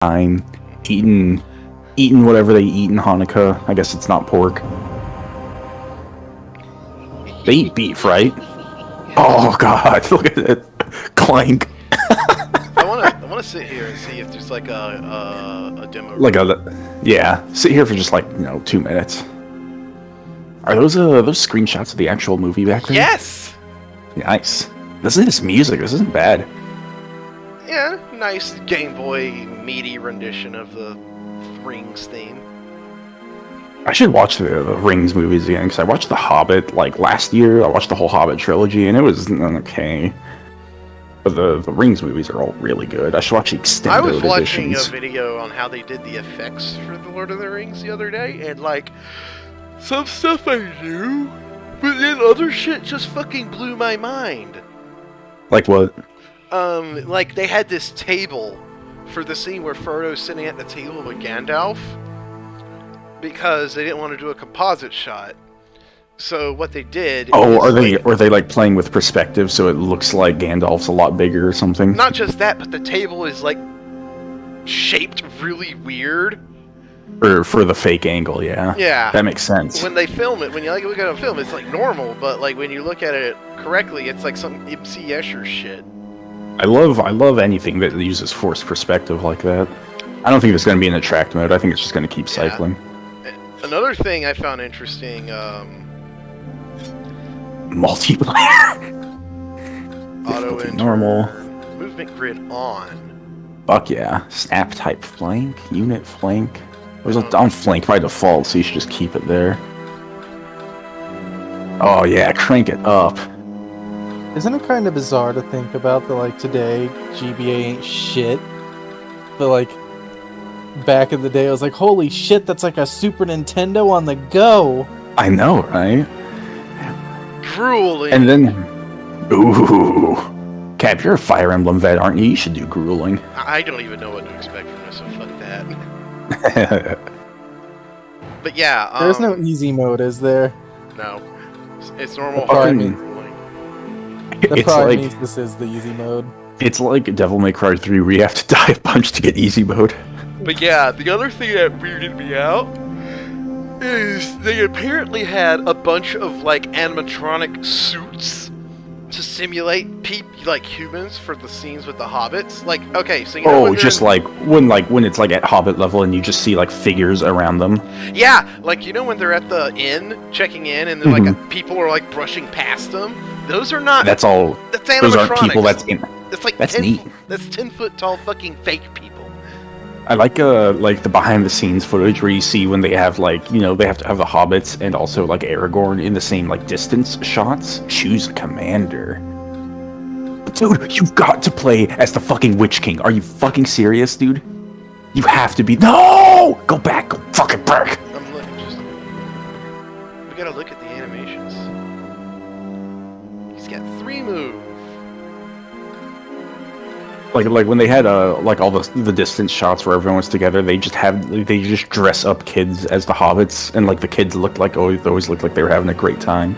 time, eating whatever they eat in Hanukkah. I guess it's not pork. They eat beef, right? Oh god, look at it. Clank. I wanna sit here and see if there's like a demo. Sit here for just like 2 minutes. Are those screenshots of the actual movie back then? Yes. Nice. Listen to this music. This isn't bad. Yeah, nice Game Boy meaty rendition of the Rings theme. I should watch the Rings movies again, because I watched The Hobbit like last year. I watched the whole Hobbit trilogy, and it was okay. But the Rings movies are all really good. I should watch the extended editions. I was watching a video on how they did the effects for the Lord of the Rings the other day, and like, some stuff I knew, but then other shit just fucking blew my mind. Like what? Like they had this table for the scene where Frodo's sitting at the table with Gandalf, because they didn't want to do a composite shot. So what they did... are they like playing with perspective so it looks like Gandalf's a lot bigger or something? Not just that, but the table is like shaped really weird. For the fake angle, yeah. Yeah. That makes sense. When they film it, when you look at a film, it's like normal, but like when you look at it correctly, it's like some MC Escher shit. I love anything that uses forced perspective like that. I don't think there's going to be an attract mode. I think it's just going to keep cycling. Another thing I found interesting, multiplayer. Auto enter, normal. movement grid on. Fuck yeah. Snap type flank, unit flank. It was on flank by default, so you should just keep it there. Oh yeah, crank it up. Isn't it kind of bizarre to think about that, like, today, GBA ain't shit? But, like, back in the day, I was like, holy shit, that's like a Super Nintendo on the go! I know, right? Grueling! And then... Ooh... Cap, you're a Fire Emblem vet, aren't you? You should do grueling. I don't even know what to expect from this, so fuck that. But yeah, there's no easy mode, is there? No. It's normal hard. That probably means this is the easy mode. It's like Devil May Cry 3 where you have to die a bunch to get easy mode. But yeah, the other thing that weirded me out is they apparently had a bunch of like animatronic suits to simulate like humans for the scenes with the hobbits. Like, okay, so you know just when it's like at Hobbit level and you just see like figures around them. Yeah, like you know when they're at the inn checking in and they're like people are like brushing past them. Those are not. That's all. That's animatronics. Those aren't people. That's neat. That's 10-foot tall fucking fake people. I like the behind the scenes footage where you see when they have they have to have the hobbits and also like Aragorn in the same like distance shots. Choose a commander. Dude, you've got to play as the fucking Witch King. Are you fucking serious, dude? You have to be. No! Go back. Go fucking back. I'm looking. We gotta look at the animations. He's got 3 moves. Like when they had like all the distance shots where everyone was together, they just dress up kids as the hobbits, and like the kids always looked like they were having a great time.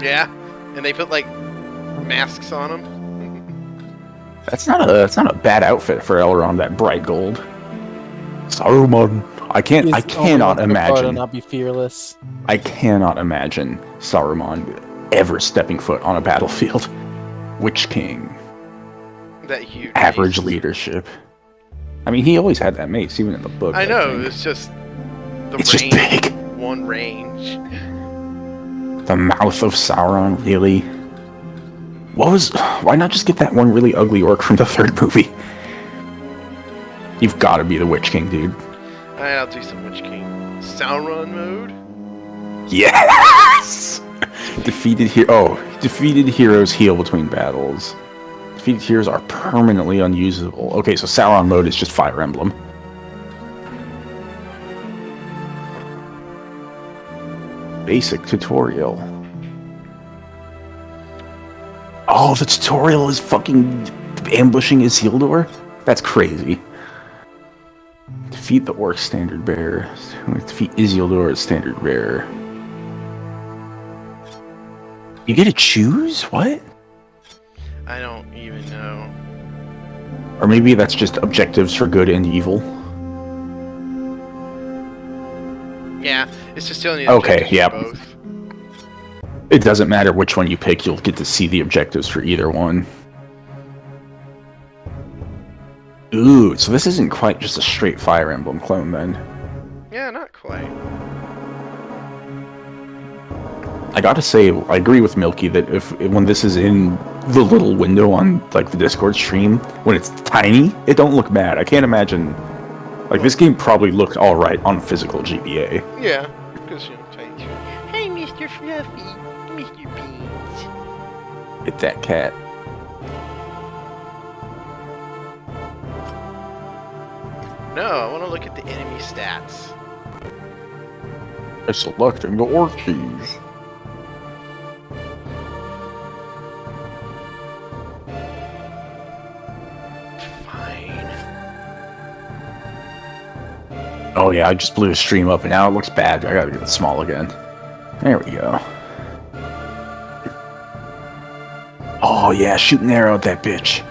Yeah, and they put like masks on them. That's not a bad outfit for Elrond. That bright gold. Saruman. I cannot imagine. Not be fearless. I cannot imagine Saruman ever stepping foot on a battlefield. Witch King. That huge average mace. Leadership. I mean, he always had that mace, even in the book. I know, it's just it's just big. One range. The mouth of Sauron, really? Why not just get that one really ugly orc from the 3rd movie? You've got to be the Witch King, dude. Alright, I'll do some Witch King. Sauron mode? Yes! Defeated heroes heal between battles. Defeated heroes are permanently unusable. Okay, so Sauron mode is just Fire Emblem. Basic tutorial. Oh, the tutorial is fucking ambushing Isildur? That's crazy. Defeat the orc standard bearer. Defeat Isildur as standard bearer. You get to choose? What? I don't even know. Or maybe that's just objectives for good and evil. Yeah, it's just telling you Okay, objectives yeah. for both. It doesn't matter which one you pick, you'll get to see the objectives for either one. Ooh, so this isn't quite just a straight Fire Emblem clone then. Yeah, not quite. I gotta say, I agree with Milky that when this is in the little window on like the Discord stream, when it's tiny, it don't look bad. I can't imagine. Like, this game probably looked alright on physical GBA. Yeah, because, you know, tiny. Hey, Mr. Fluffy. Mr. Beans. Hit that cat. No, I want to look at the enemy stats. I'm selecting the orc keys. Fine. Oh yeah, I just blew the stream up and now it looks bad. I gotta get it small again. There we go. Oh yeah, shoot an arrow at that bitch.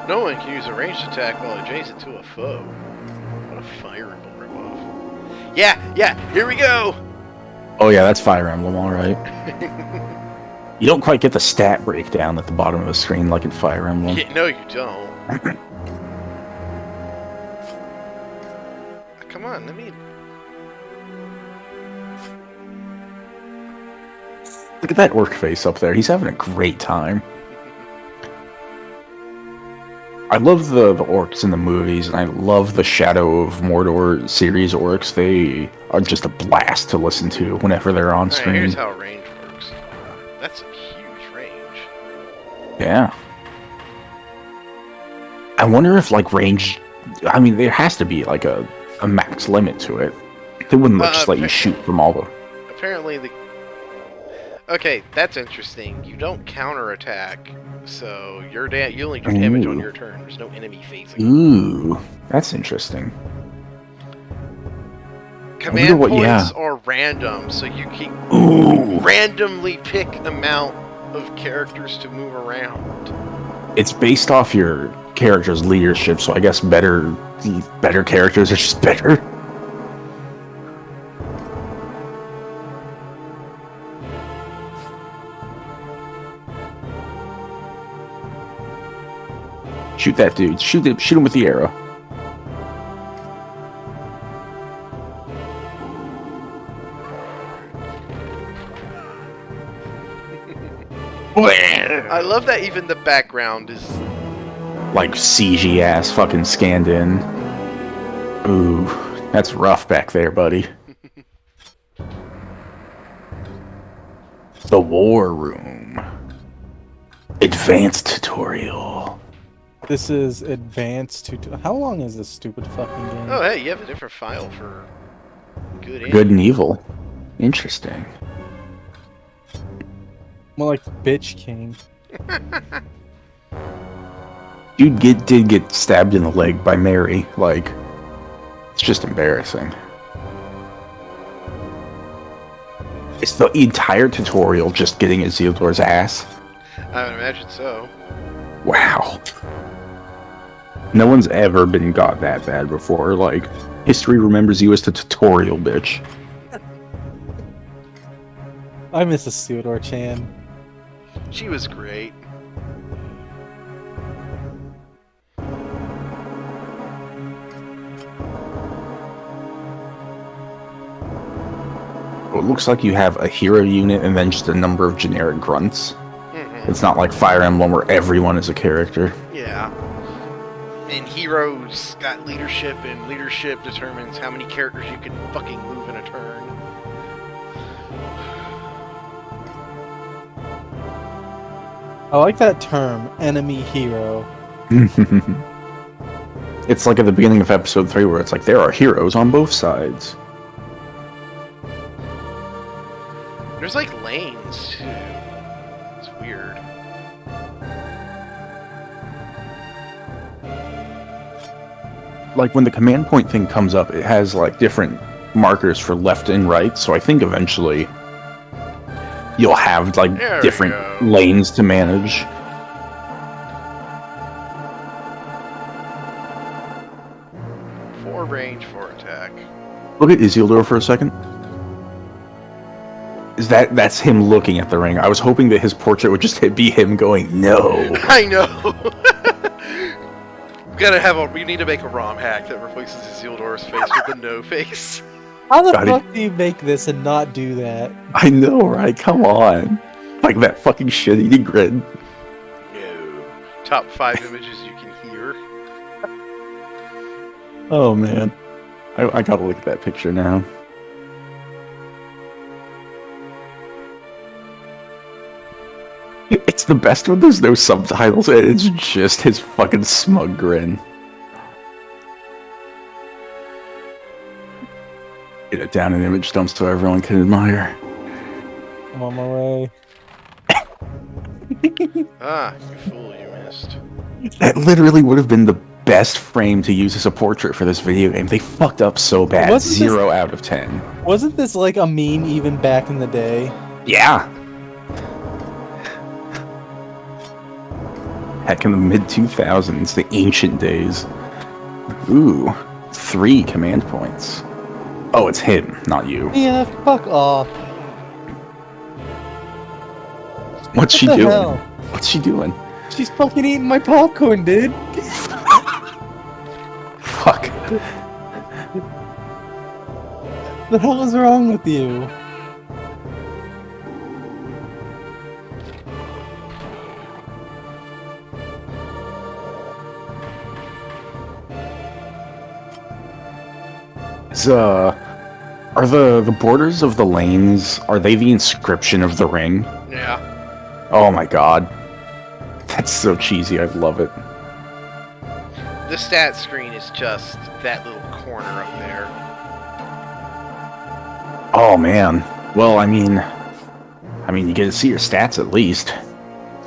No one can use a ranged attack while adjacent to a foe. What a Fire Emblem ripoff. Yeah, here we go! Oh yeah, that's Fire Emblem, alright. You don't quite get the stat breakdown at the bottom of the screen like in Fire Emblem. Yeah, no, you don't. Come on, let me... Look at that orc face up there. He's having a great time. I love the orcs in the movies, and I love the Shadow of Mordor series orcs. They are just a blast to listen to whenever they're on Alright, screen. here's how range works. That's a huge range. Yeah. I wonder if, like, range... I mean, there has to be, like, a max limit to it. They wouldn't just let you shoot from all the... Apparently the... Okay, that's interesting. You don't counterattack, so you only do damage on your turn. There's no enemy facing. Ooh, that's interesting. Command what- points yeah. are random, so you can Ooh. randomly pick amount of characters to move around. It's based off your character's leadership, so I guess better characters are just better. Shoot that dude. Shoot him with the arrow. I love that even the background is... Like CG ass fucking scanned in. Ooh, that's rough back there, buddy. The War Room. Advanced tutorial. This is advanced tutorial. How long is this stupid fucking game? Oh, hey, you have a different file for good and Good and evil. Interesting. More like Bitch King. Dude did get stabbed in the leg by Mary. Like, it's just embarrassing. Is the entire tutorial just getting Isildur's ass? I would imagine so. Wow. No one's ever been got that bad before. Like, history remembers you as the tutorial bitch. I miss Isildur-chan. She was great. It looks like you have a hero unit and then just a number of generic grunts. Mm-hmm. It's not like Fire Emblem where everyone is a character. Yeah. And heroes got leadership, and leadership determines how many characters you can fucking move in a turn. I like that term, enemy hero. It's like at the beginning of episode 3 where it's like there are heroes on both sides. There's like lanes too. It's weird. Like when the command point thing comes up, it has like different markers for left and right, so I think eventually you'll have like There we different go. lanes to manage. For range, for attack. Look at Isildur for a second. That's him looking at the ring. I was hoping that his portrait would just be him going, no. I know. We need to make a ROM hack that replaces Isildur's face with the no face. How the God, fuck do you make this and not do that? I know, right? Come on. Like that fucking shit-eating grin. No. Top 5 images you can hear. Oh, man. I gotta look at that picture now. It's the best when there's no subtitles and it's just his fucking smug grin. Get it down in image dumps so everyone can admire. I'm on my way. Ah, you fool, you missed. That literally would have been the best frame to use as a portrait for this video game. They fucked up so bad. Wasn't this- 0 out of 10. Wasn't this like a meme even back in the day? Yeah. Heck, in the mid-2000s, the ancient days. Ooh, 3 command points. Oh, it's him, not you. Yeah, fuck off. What's she What the doing? hell? What's she doing? She's fucking eating my popcorn, dude. Fuck. The hell is wrong with you? Are the borders of the lanes, are they the inscription of the ring? Yeah. Oh my god. That's so cheesy, I love it. The stat screen is just that little corner up there. Oh man. Well, I mean, you get to see your stats at least.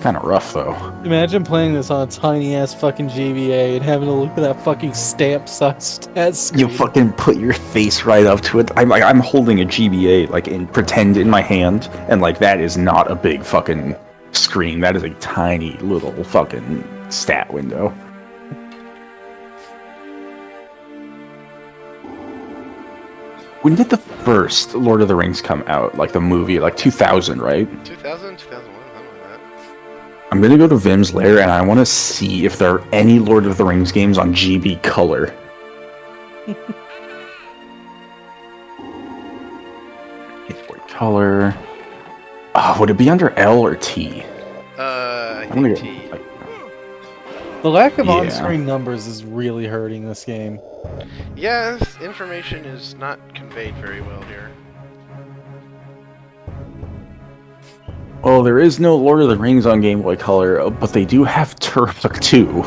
Kind of rough though. Imagine playing this on a tiny ass fucking GBA and having to look at that fucking stamp size stat screen. You fucking put your face right up to it. I'm holding a GBA like in pretend in my hand, and like that is not a big fucking screen. That is a tiny little fucking stat window. When did the first Lord of the Rings come out? Like the movie, like 2000, right? 2000, 2001, something like that. I'm gonna go to Vim's lair and I want to see if there are any Lord of the Rings games on GB Color. Game Boy Color. Would it be under L or T? I I'm gonna think go, T. The lack of Yeah. on-screen numbers is really hurting this game. Yeah, this information is not conveyed very well here. Well, there is no Lord of the Rings on Game Boy Color, but they do have Turok 2.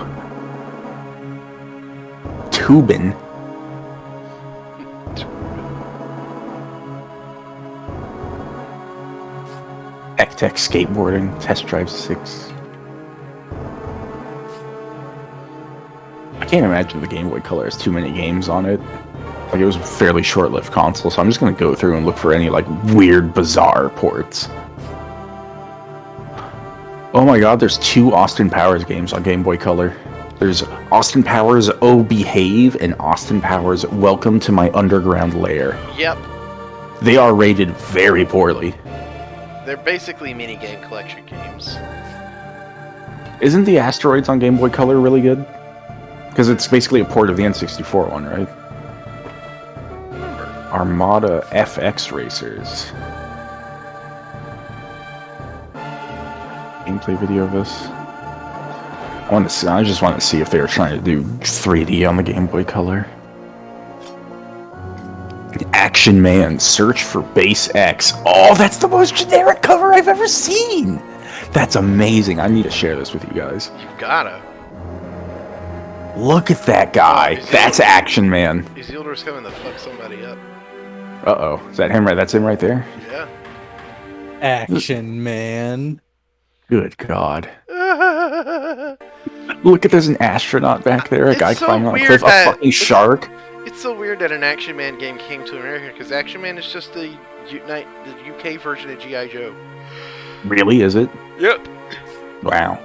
Tubin. Tech Skateboarding, Test Drive 6. I can't imagine the Game Boy Color has too many games on it. Like, it was a fairly short-lived console, so I'm just gonna go through and look for any, like, weird, bizarre ports. Oh my god, there's 2 Austin Powers games on Game Boy Color. There's Austin Powers Oh Behave and Austin Powers Welcome to My Underground Lair. Yep, They are rated very poorly. they're basically minigame collection games. Isn't the Asteroids on Game Boy Color really good? Because it's basically a port of the N64 one, right? Armada FX Racers. Gameplay video of this. I just want to see if they were trying to do 3D on the Game Boy Color. Action Man, Search for Base X. Oh, that's the most generic cover I've ever seen! That's amazing. I need to share this with you guys. You gotta. Look at that guy. Oh, That's Action Man. Isildur's coming to fuck somebody up. Uh-oh. Is that him right? That's him right there? Yeah. Action Man. Good God. Look at, there's an astronaut back there, a It's guy so climbing on a weird cliff, a that- fucking shark. It's so weird that an Action Man game came to America, because Action Man is just the UK version of G.I. Joe. Really, is it? Yep. Wow.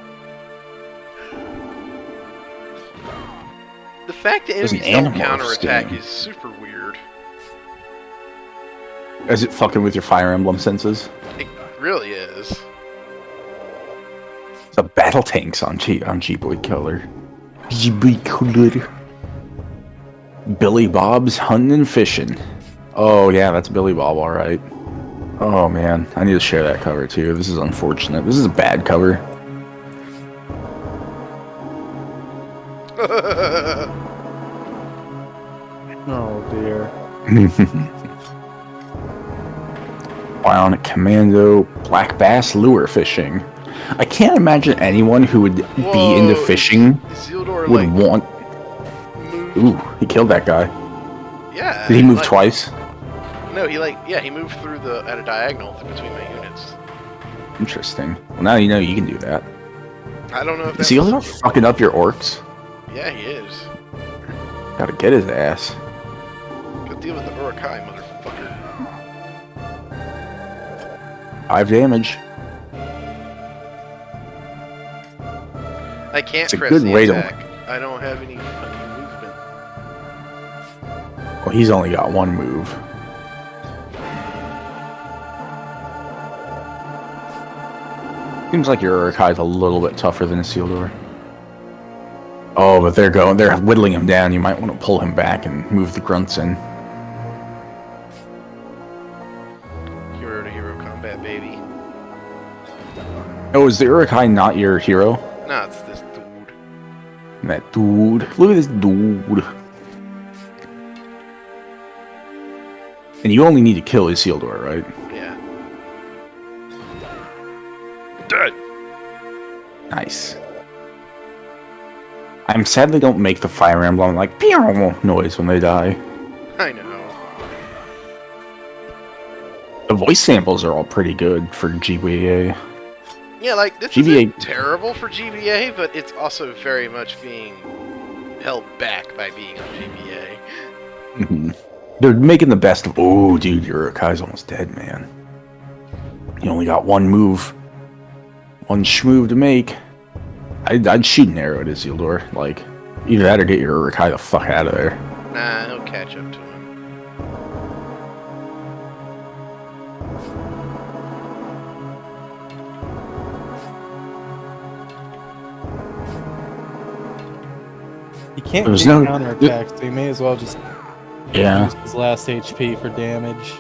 The fact that There's an enemies don't Animorphs counterattack game. is super weird. Is it fucking with your Fire Emblem senses? It really is. The battle tanks on G-Boy Color. G-Boy Color. Billy Bob's hunting and fishing. Oh yeah, that's Billy Bob, alright. Oh man, I need to share that cover too. This is unfortunate. This is a bad cover. Oh dear. Bionic Commando, black bass lure fishing. I can't imagine anyone who would be into fishing Isildur, would want. moved. Ooh, he killed that guy. Yeah. Did he move twice? No, he moved through at a diagonal between my units. Interesting. Well, now you know you can do that. I don't know if Is that's... he also fucking up your orcs? Yeah, he is. Gotta get his ass. Go deal with the Urukai, motherfucker. 5 damage. I can't It's a press good the way to- attack. I don't have any fucking movement. Well, he's only got one move. Seems like your Urukai's a little bit tougher than Isildur. Oh, but they're whittling him down. You might want to pull him back and move the grunts in. Hero to hero combat, baby. Oh, is the Urukai not your hero? Nah, it's this dude. That dude. Look at this dude. And you only need to kill Isildur, right? Yeah. Dead! Nice. I'm sad they don't make the Fire Emblem like pew noise when they die. I know. The voice samples are all pretty good for GBA. Yeah, like, this GBA isn't terrible for GBA, but it's also very much being held back by being on GBA. Mhm. They're making the best of. Oh, dude, your Urukai's almost dead, man. You only got one move. One schmove to make. I'd shoot an arrow at Isildur. Like, either that or get your Urukai the fuck out of there. Nah, he'll catch up to him. He can't There's get no- counterattack, so he may as well just Yeah. use his last HP for damage.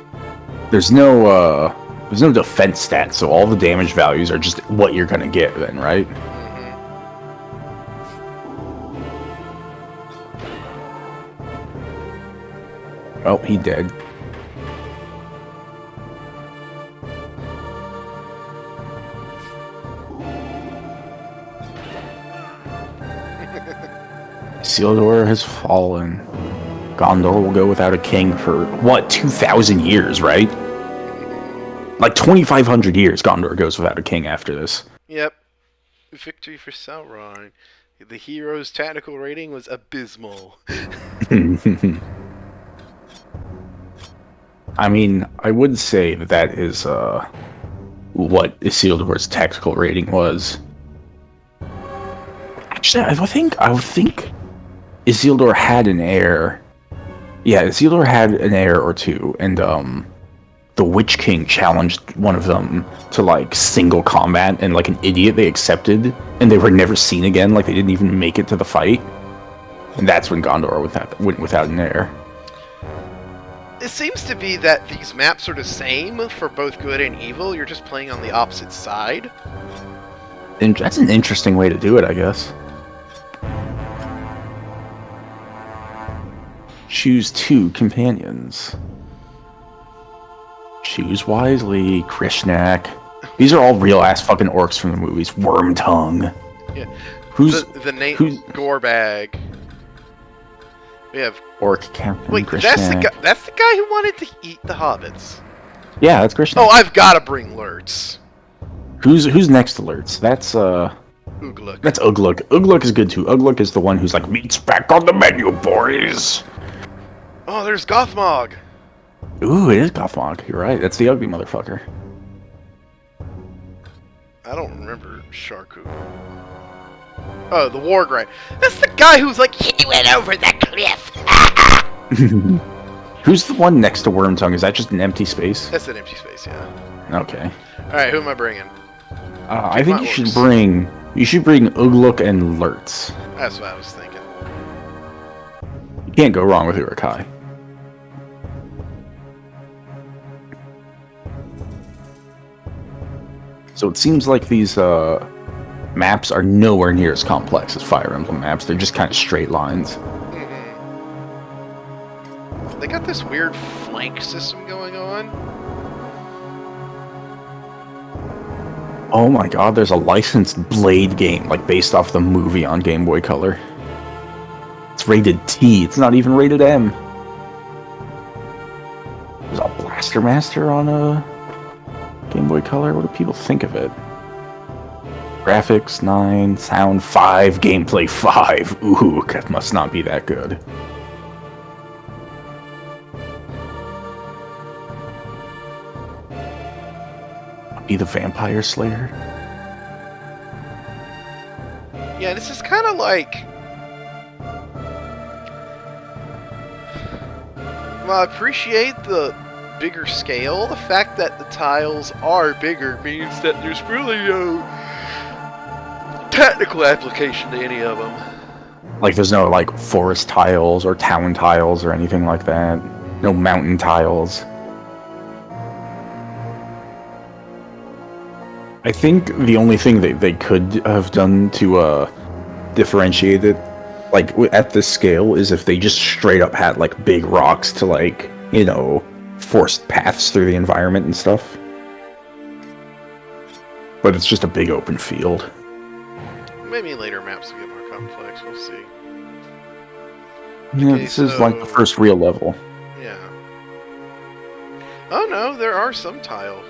There's no defense stats, so all the damage values are just what you're gonna get then, right? Oh, he dead. Isildur has fallen. Gondor will go without a king for, what, 2,000 years, right? Like 2,500 years Gondor goes without a king after this. Yep. Victory for Sauron. The hero's tactical rating was abysmal. I mean, I would say that is what Isildur's tactical rating was. Actually, I would think Isildur had an heir. Yeah, Isildur had an heir or two, and the Witch King challenged one of them to like single combat, and like an idiot they accepted, and they were never seen again. Like they didn't even make it to the fight, and that's when Gondor went without an heir. It seems to be that these maps are the same for both good and evil. You're just playing on the opposite side. And that's an interesting way to do it, I guess. Choose 2 companions. Choose wisely, Krishnak. These are all real ass fucking orcs from the movies. Wormtongue. Yeah. Who's the name who's Gorebag. We have orc captain? wait. Krishnak. That's the guy who wanted to eat the hobbits. Yeah, that's Krishnak. Oh, I've got to bring Lurtz. Who's next to Lurtz? That's Ugluk. That's Ugluk. Ugluk is good too. Ugluk is the one who's like, meat's back on the menu, boys. Oh, there's Gothmog! Ooh, it is Gothmog. You're right. That's the ugly motherfucker. I don't remember Sharku. Oh, the War Grind. That's the guy who's like, he went over the cliff! Who's the one next to Wormtongue? Is that just an empty space? That's an empty space, yeah. Okay. Alright, who am I bringing? I think you should bring Ugluk and Lurtz. That's what I was thinking. You can't go wrong with Urukai. So it seems like these maps are nowhere near as complex as Fire Emblem maps. They're just kind of straight lines. They got this weird flank system going on. Oh my god, there's a licensed Blade game, like based off the movie on Game Boy Color. It's rated T, it's not even rated M. There's a Blaster Master on a Game Boy Color? What do people think of it? Graphics 9, sound 5, gameplay 5. Ooh, that must not be that good. Be the Vampire Slayer? Yeah, this is kind of like... Well, I appreciate the bigger scale. The fact that the tiles are bigger means that there's really no technical application to any of them. Like there's no like forest tiles or town tiles or anything like that. No mountain tiles. I think the only thing that they could have done to differentiate it, like at this scale, is if they just straight up had like big rocks to like, you know, forced paths through the environment and stuff. But it's just a big open field. Maybe later maps will get more complex, we'll see. Yeah, Okay, this is like the first real level. Yeah. Oh no, there are some tile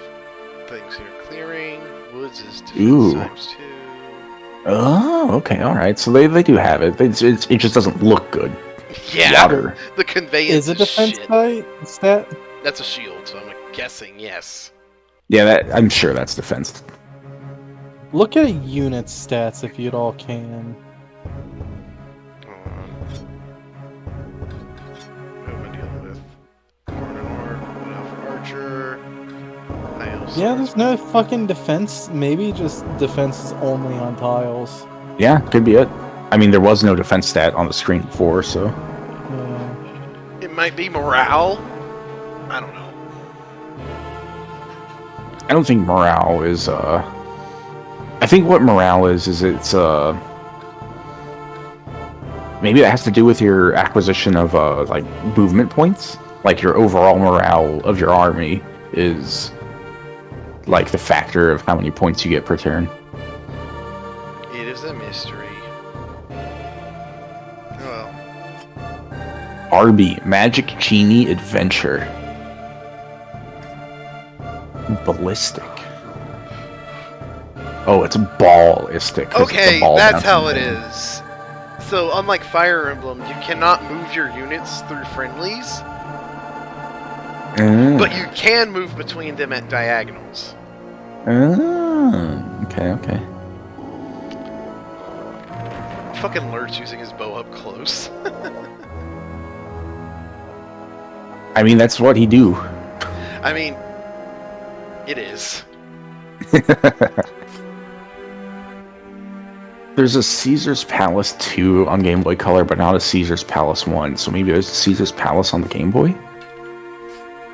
things here. Clearing, woods is Ooh. times 2. Oh, okay, alright. So they do have it. It just doesn't look good. Yeah, Water. the conveyance Is it defense shit. type stat? That's a shield, so I'm guessing yes. Yeah, I'm sure that's defense. Look at unit stats if you at all can. Hold on. What am I dealing with? Archer. Yeah, there's no fucking defense. Maybe just defense is only on tiles. Yeah, could be it. I mean, there was no defense stat on the screen before, so... Yeah. It might be morale. I don't know. I don't think morale is, I think what morale is it's, maybe that has to do with your acquisition of, like, movement points. Like, your overall morale of your army is, like, the factor of how many points you get per turn. It is a mystery. Well, RB, Magic Genie Adventure. Ballistic. Oh, it's ballistic. 'cause it's a okay, ball that's how bouncing it thing. is. So, unlike Fire Emblem, you cannot move your units through friendlies, but you can move between them at diagonals. Okay, okay. Fucking Lurtz using his bow up close. I mean, that's what he do. I mean, it is. There's a Caesar's Palace 2 on Game Boy Color, but not a Caesar's Palace 1. So maybe there's a Caesar's Palace on the Game Boy?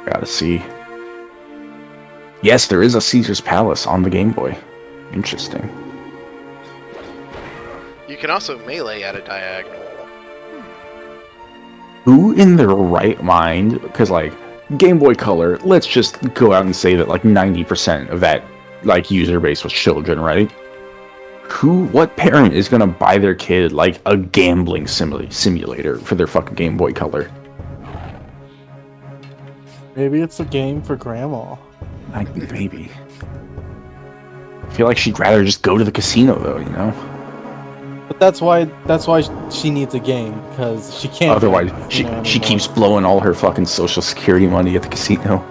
Gotta see. Yes, there is a Caesar's Palace on the Game Boy. Interesting. You can also melee at a diagonal. Who in their right mind, because like, Game Boy Color, let's just go out and say that like 90% of that like user base was children, right? What parent is gonna buy their kid like a gambling simulator for their fucking Game Boy Color? Maybe it's a game for grandma. Maybe. I feel like she'd rather just go to the casino though, you know? But that's why she needs a game, because she can't. Otherwise, you know, she anymore. keeps blowing all her fucking social security money at the casino.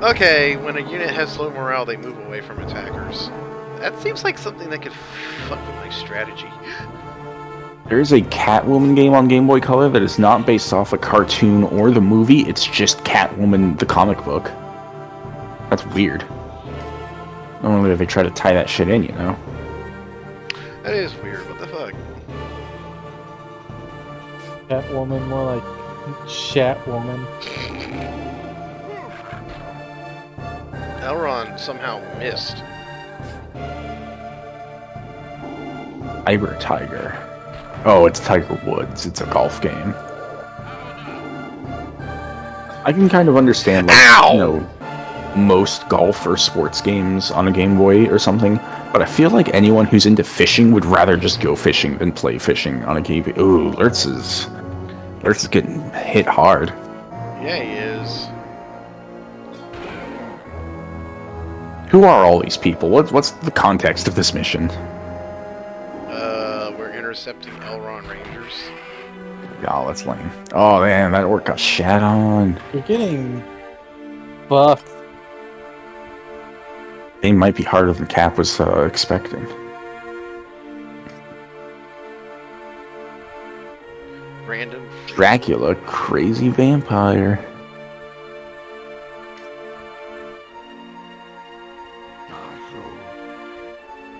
Okay, when a unit has low morale, they move away from attackers. That seems like something that could fuck with my strategy. There is a Catwoman game on Game Boy Color that is not based off a cartoon or the movie. It's just Catwoman, the comic book. That's weird. Normally they try to tie that shit in, you know? That is weird. What the fuck? Catwoman, more like Shatwoman. Elrond somehow missed. Cyber Tiger. Oh, it's Tiger Woods. It's a golf game. I can kind of understand, like, Ow! you know, most golf or sports games on a Game Boy or something, but I feel like anyone who's into fishing would rather just go fishing than play fishing on a Game Boy. Ooh, Lurtz is getting hit hard. Yeah, he is. Who are all these people? What's the context of this mission? We're intercepting Elrond Rangers. Oh, that's lame. Oh man, that orc got shat on. You're getting buffed. They might be harder than Cap was expecting. Random. Dracula, crazy vampire.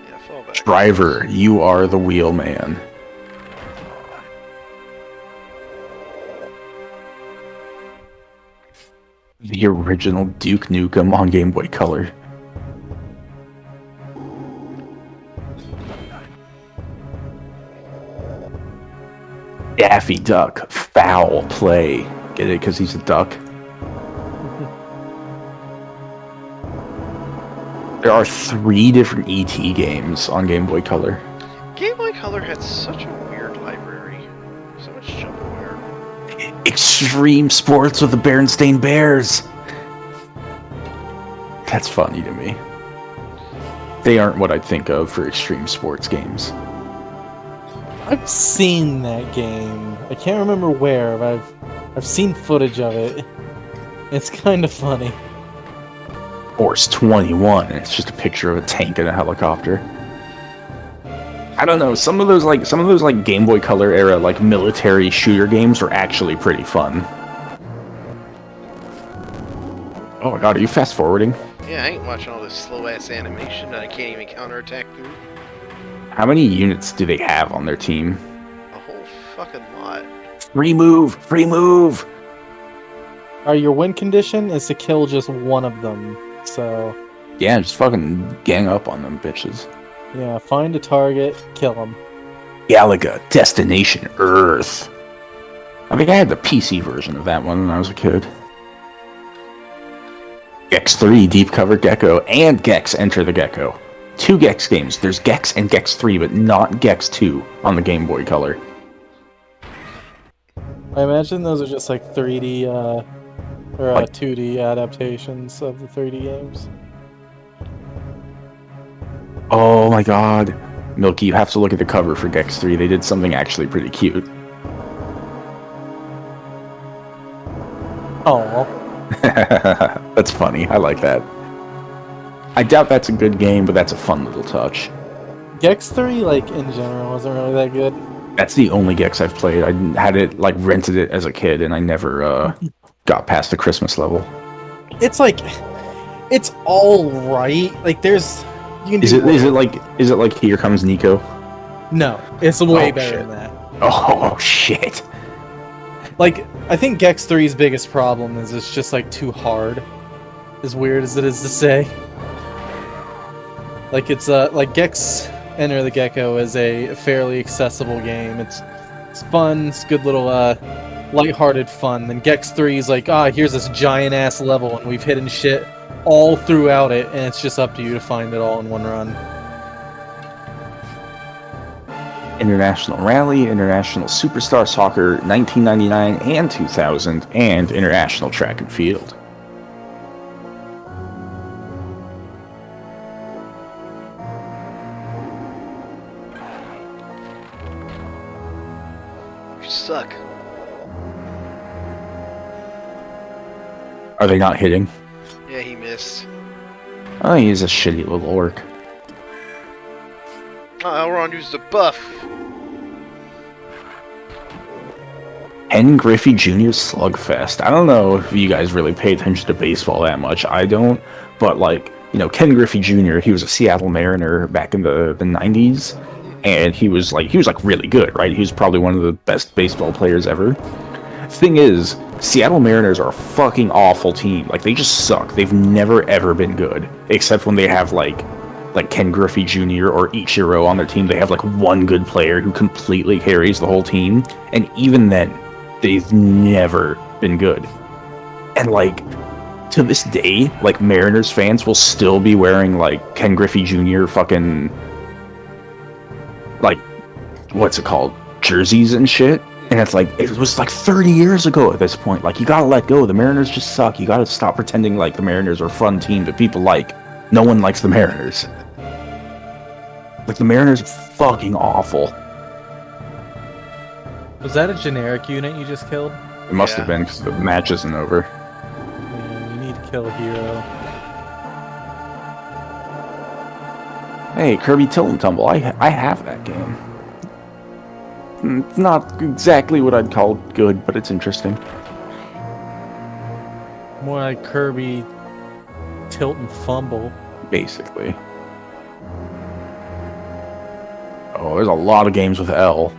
Yeah, fall back. Driver, you are the wheelman. The original Duke Nukem on Game Boy Color. Daffy Duck, foul play. Get it? Because he's a duck. There are 3 different ET games on Game Boy Color. Game Boy Color had such a weird library. So much shovelware. Extreme Sports with the Berenstain Bears. That's funny to me. They aren't what I'd think of for extreme sports games. I've seen that game. I can't remember where, but I've seen footage of it. It's kind of funny. Force 21, and it's just a picture of a tank and a helicopter. I don't know, some of those Game Boy Color era like military shooter games are actually pretty fun. Oh my god, are you fast forwarding? Yeah, I ain't watching all this slow ass animation that I can't even counterattack through. How many units do they have on their team? A whole fucking lot. Free move! Free move! Your win condition is to kill just one of them. So, Yeah, just fucking gang up on them bitches. yeah, find a target, kill them. Galaga, Destination Earth. I think I had the PC version of that one when I was a kid. Gex 3, Deep Cover Gecko, and Gex Enter the Gecko. 2 Gex games. There's Gex and Gex 3, but not Gex 2 on the Game Boy Color. I imagine those are just like 3D, or Like- 2D adaptations of the 3D games. Oh my god. Milky, you have to look at the cover for Gex 3. They did something actually pretty cute. Oh, That's funny. I like that. I doubt that's a good game, but that's a fun little touch. Gex 3, like, in general, wasn't really that good. That's the only Gex I've played. I had it, like, rented it as a kid, and I never got past the Christmas level. It's like, it's all right. Like, there's, you can Is do it like Here Comes Nico? No, it's way Oh, better shit. than that. Oh shit! Like, I think Gex 3's biggest problem is it's just, like, too hard. As weird as it is to say. Like, it's, like, Gex Enter the Gecko is a fairly accessible game. It's fun, it's good little, lighthearted fun. Then Gex 3 is like, here's this giant-ass level, and we've hidden shit all throughout it, and it's just up to you to find it all in one run. International Rally, International Superstar Soccer, 1999 and 2000, and International Track and Field. suck. Are they not hitting? Yeah, he missed. Oh, he's a shitty little orc. Oh, Elrond used a buff. Ken Griffey Jr.'s Slugfest. I don't know if you guys really pay attention to baseball that much. I don't. But, like, you know, Ken Griffey Jr., he was a Seattle Mariner back in the 90s. And he was really good, right? He was probably one of the best baseball players ever. Thing is, Seattle Mariners are a fucking awful team. Like, they just suck. They've never, ever been good. Except when they have, like Ken Griffey Jr. or Ichiro on their team. They have, like, one good player who completely carries the whole team. And even then, they've never been good. And, like, to this day, like, Mariners fans will still be wearing, like, Ken Griffey Jr. fucking, like, what's it called? Jerseys and shit. And it's like, it was like 30 years ago at this point. Like, you gotta let go. The Mariners just suck. You gotta stop pretending like the Mariners are a fun team that people like. No one likes the Mariners. Like, the Mariners are fucking awful. Was that a generic unit you just killed? It must have been, because the match isn't over. Man, you need to kill a hero. Hey, Kirby Tilt and Tumble. I have that game. It's not exactly what I'd call good, but it's interesting. More like Kirby Tilt and Fumble. Basically. Oh, there's a lot of games with L.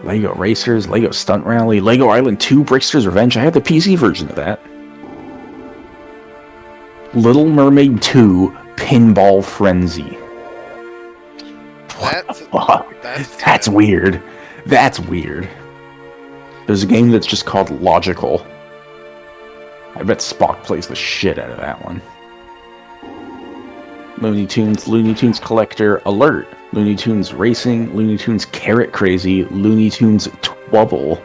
Lego Racers, Lego Stunt Rally, Lego Island 2, Brickster's Revenge. I had the PC version of that. Little Mermaid 2, Pinball Frenzy. That's weird. That's weird. There's a game that's just called Logical. I bet Spock plays the shit out of that one. Looney Tunes Collector Alert, Looney Tunes Racing, Looney Tunes Carrot Crazy, Looney Tunes Twubble.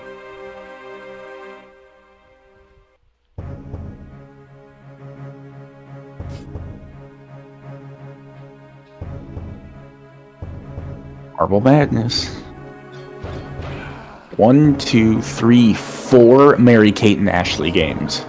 Marble Madness. 1, 2, 3, 4 Mary Kate and Ashley games.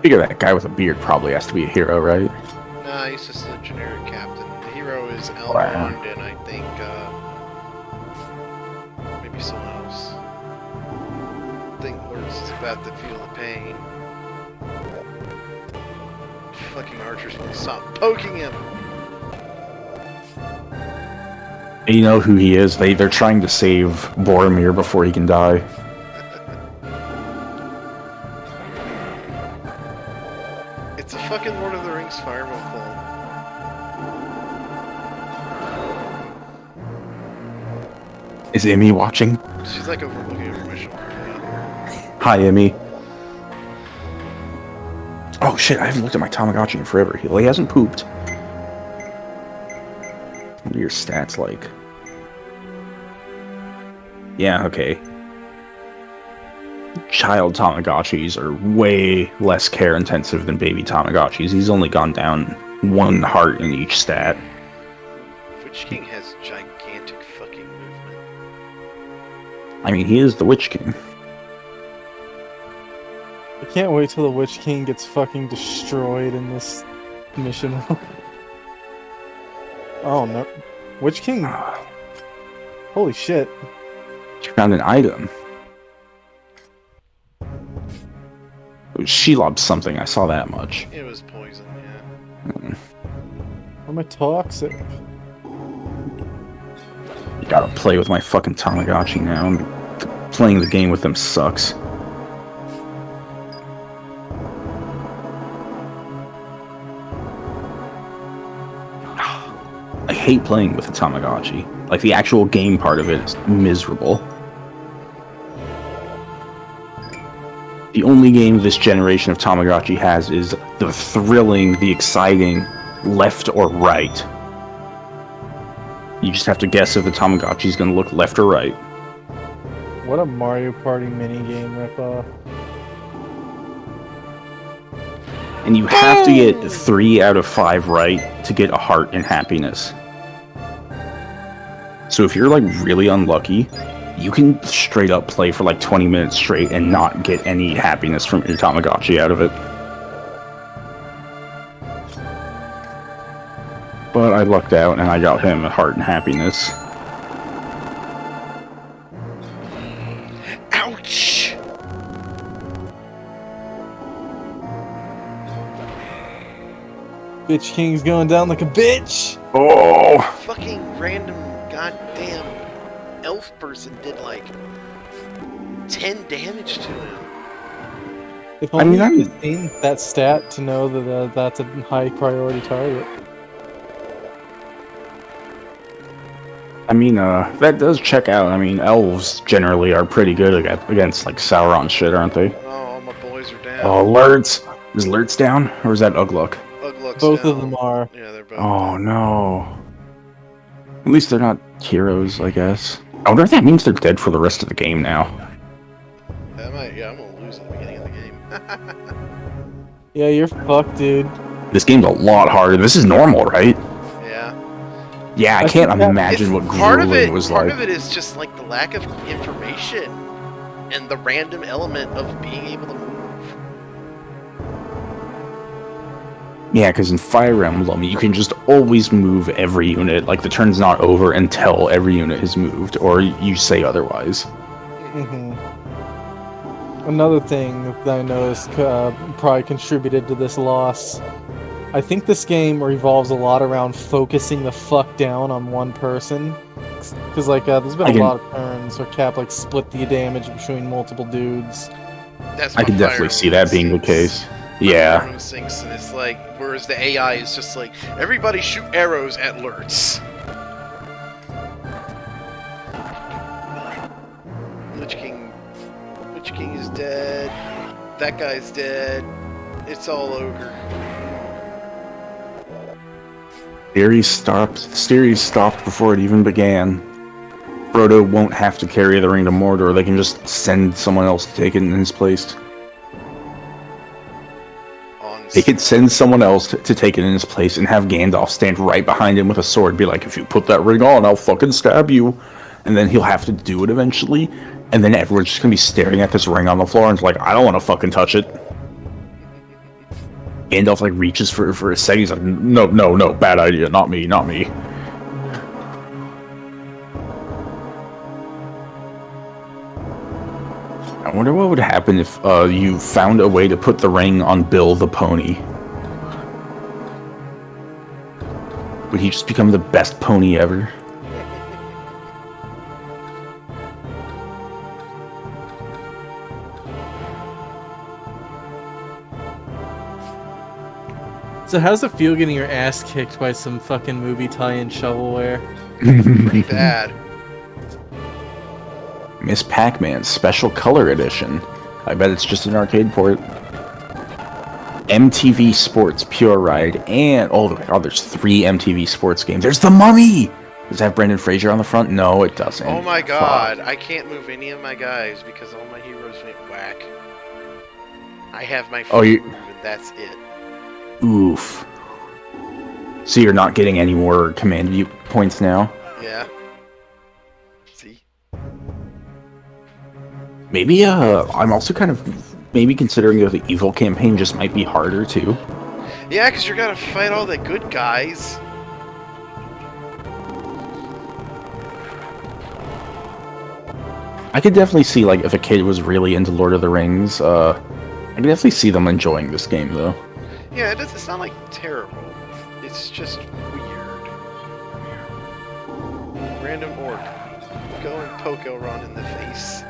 Figure that guy with a beard probably has to be a hero, right? Nah, he's just a generic captain. The hero is Elrond, and I think, maybe someone else. I think Lord's is about to feel the pain. Fucking archers will stop poking him! You know who he is? They're trying to save Boromir before he can die. It's a fucking Lord of the Rings Fire Emblem clone. Is Emmy watching? She's like looking over my shoulder. Yeah. Hi, Emmy. Oh shit, I haven't looked at my Tamagotchi in forever. He hasn't pooped. What are your stats like? Yeah, okay. Child Tamagotchis are way less care intensive than baby Tamagotchis. He's only gone down 1 heart in each stat. Witch King has gigantic fucking movement. I mean, he is the Witch King. I can't wait till the Witch King gets fucking destroyed in this mission. Oh no. Witch King? Holy shit. You found an item. It was Shelob something, I saw that much. It was poison, yeah. I'm a toxic. You gotta play with my fucking Tamagotchi now. Playing the game with them sucks. I hate playing with a Tamagotchi. Like, the actual game part of it is miserable. The only game this generation of Tamagotchi has is the thrilling, the exciting left or right. You just have to guess if the Tamagotchi is going to look left or right. What a Mario Party minigame ripoff. And you have to get 3 out of 5 right to get a heart and happiness. So if you're like really unlucky, you can straight up play for like 20 minutes straight and not get any happiness from your Tamagotchi out of it. But I lucked out and I got him a heart and happiness. Ouch! Bitch King's going down like a bitch! Oh! Fucking random goddamn elf person did like 10 damage to him. If only I had seen that stat to know that that's a high priority target. I mean, that does check out. I mean, elves generally are pretty good against, like, Sauron shit, aren't they? Oh, all my boys are down. Oh, Lurtz! Is Lurtz down? Or is that Ugluk? Ugluk's Both down. of them are. Yeah, they're both Oh, down. no. At least they're not heroes, I guess. I wonder if that means they're dead for the rest of the game now. That might, yeah, I'm gonna lose at the beginning of the game. Yeah, you're fucked, dude. This game's a lot harder. This is normal, right? Yeah. Yeah, I I can't think that- imagine what part of grueling it, was part like. of it is just like the lack of information and the random element of being able to move. Yeah, because in Fire Emblem, you can just always move every unit. Like, the turn's not over until every unit has moved, or you say otherwise. Mm-hmm. Another thing that I noticed probably contributed to this loss. I think this game revolves a lot around focusing the fuck down on one person. Because, like, there's been a lot of turns where Cap, like, split the damage between multiple dudes. That's I what can Fire definitely see Emblem that being the sinks. case. Yeah. Fire Emblem sinks, and it's like, whereas the AI is just like, everybody shoot arrows at Lurtz. Lich King is dead. That guy's dead. It's all ogre. The series stopped before it even began. Frodo won't have to carry the ring to Mordor. They can just send someone else to take it in his place. They could send someone else to take it in his place and have Gandalf stand right behind him with a sword, be like, if you put that ring on, I'll fucking stab you. And then he'll have to do it eventually. And then everyone's just gonna be staring at this ring on the floor and it's like, I don't want to fucking touch it. Gandalf like reaches for a second. He's like, no, bad idea, not me. I wonder what would happen if you found a way to put the ring on Bill the pony. Would he just become the best pony ever? So how's it feel getting your ass kicked by some fucking movie tie-in shovelware? Pretty bad. Miss Pac-Man Special Color Edition. I bet it's just an arcade port. MTV Sports Pure Ride, and oh my god, there's 3 MTV Sports games. There's The Mummy! Does that have Brendan Fraser on the front? No, it doesn't. Oh my god, I can't move any of my guys because all my heroes went whack. I have my move and that's it. Oof. So you're not getting any more command view points now? Yeah. See? Maybe, I'm also kind of maybe considering that the evil campaign just might be harder, too. Yeah, because you're gonna fight all the good guys. I could definitely see, like, if a kid was really into Lord of the Rings, I could definitely see them enjoying this game, though. Yeah, it's not, like, terrible. It's just weird. Random orc. Go and poke Elrond in the face.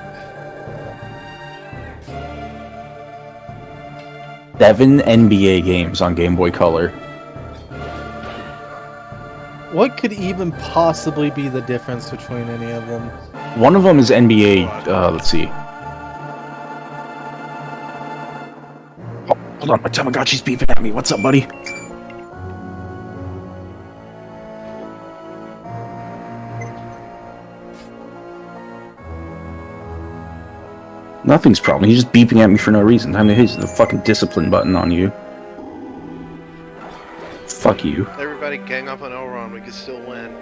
7 NBA games on Game Boy Color. What could even possibly be the difference between any of them? One of them is NBA, let's see. Oh, hold on, my Tamagotchi's beeping at me. What's up, buddy? Nothing's problem. He's just beeping at me for no reason. Time to hit the fucking discipline button on you. Fuck you. Everybody gang up on Elrond, we can still win.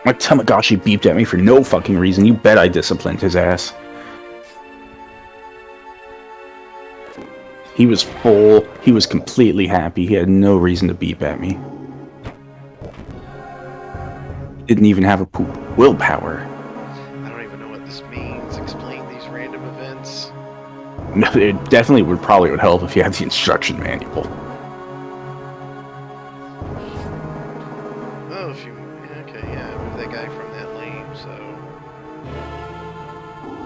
My Tamagotchi beeped at me for no fucking reason. You bet I disciplined his ass. He was full. He was completely happy. He had no reason to beep at me. Didn't even have a poop willpower. I don't even know what this means. Explain these random events. No, it definitely would help if you had the instruction manual. Oh, if you... Okay, yeah, move that guy from that lane, so...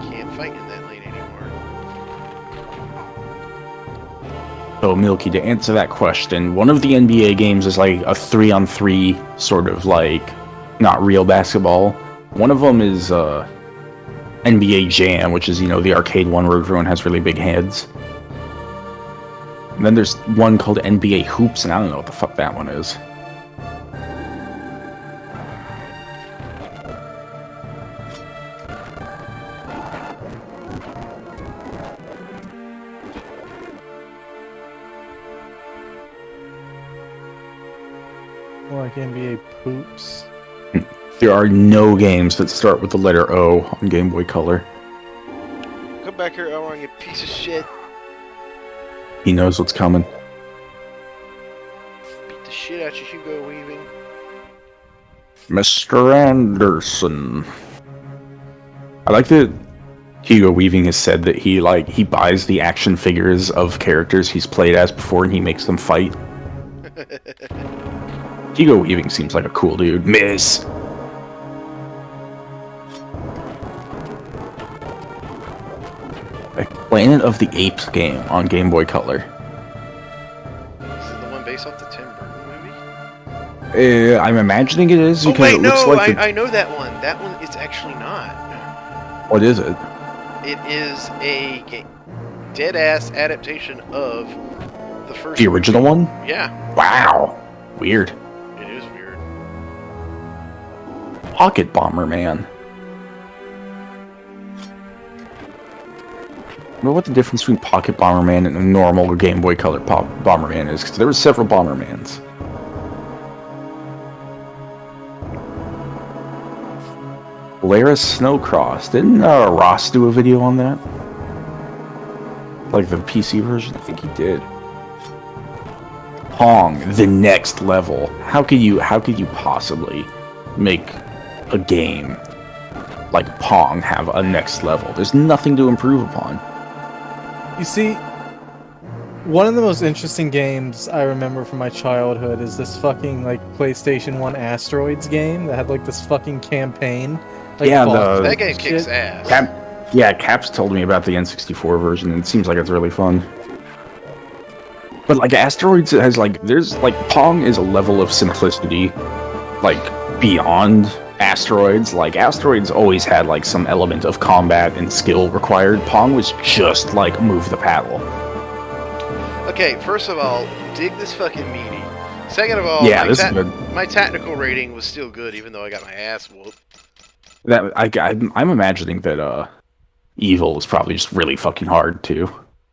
Can't fight in that lane anymore. So, Milky, to answer that question, one of the NBA games is like a 3-on-3 sort of like, not real basketball. One of them is NBA Jam, which is, you know, the arcade one where everyone has really big heads. And then there's one called NBA Hoops, and I don't know what the fuck that one is. Like NBA poops. There are no games that start with the letter O on Game Boy Color. Come back here, Elrond, you piece of shit. He knows what's coming. Beat the shit out you, Hugo Weaving. Mr. Anderson. I like that Hugo Weaving has said that he buys the action figures of characters he's played as before and he makes them fight. Hugo Weaving seems like a cool dude. Miss! Planet of the Apes game on Game Boy Color. Is it the one based off the Tim Burton movie? I'm imagining it is because wait, it looks no, like I know that one. That one is actually not. What is it? It is a dead-ass adaptation of the first The original movie. one? Yeah. Wow. Weird. It is weird. Pocket Bomber Man. I wonder what the difference between Pocket Bomberman and a normal Game Boy Color Bomberman is, because there were several Bombermans. Polaris Snowcross. Didn't Ross do a video on that? Like the PC version? I think he did. Pong, the next level. How could you possibly make a game like Pong have a next level? There's nothing to improve upon. You see, one of the most interesting games I remember from my childhood is this fucking, like, PlayStation 1 Asteroids game that had, like, this fucking campaign. Like, Yeah, that game kicks ass. Caps told me about the N64 version, and it seems like it's really fun. But, like, Asteroids has, like, Pong is a level of simplicity, like, beyond Asteroids. Like, Asteroids always had, like, some element of combat and skill required. Pong was just, like, move the paddle. Okay, first of all, dig this fucking meaty. Second of all, Yeah, this is good. My technical rating was still good, even though I got my ass whooped. I'm imagining that, Evil is probably just really fucking hard, too.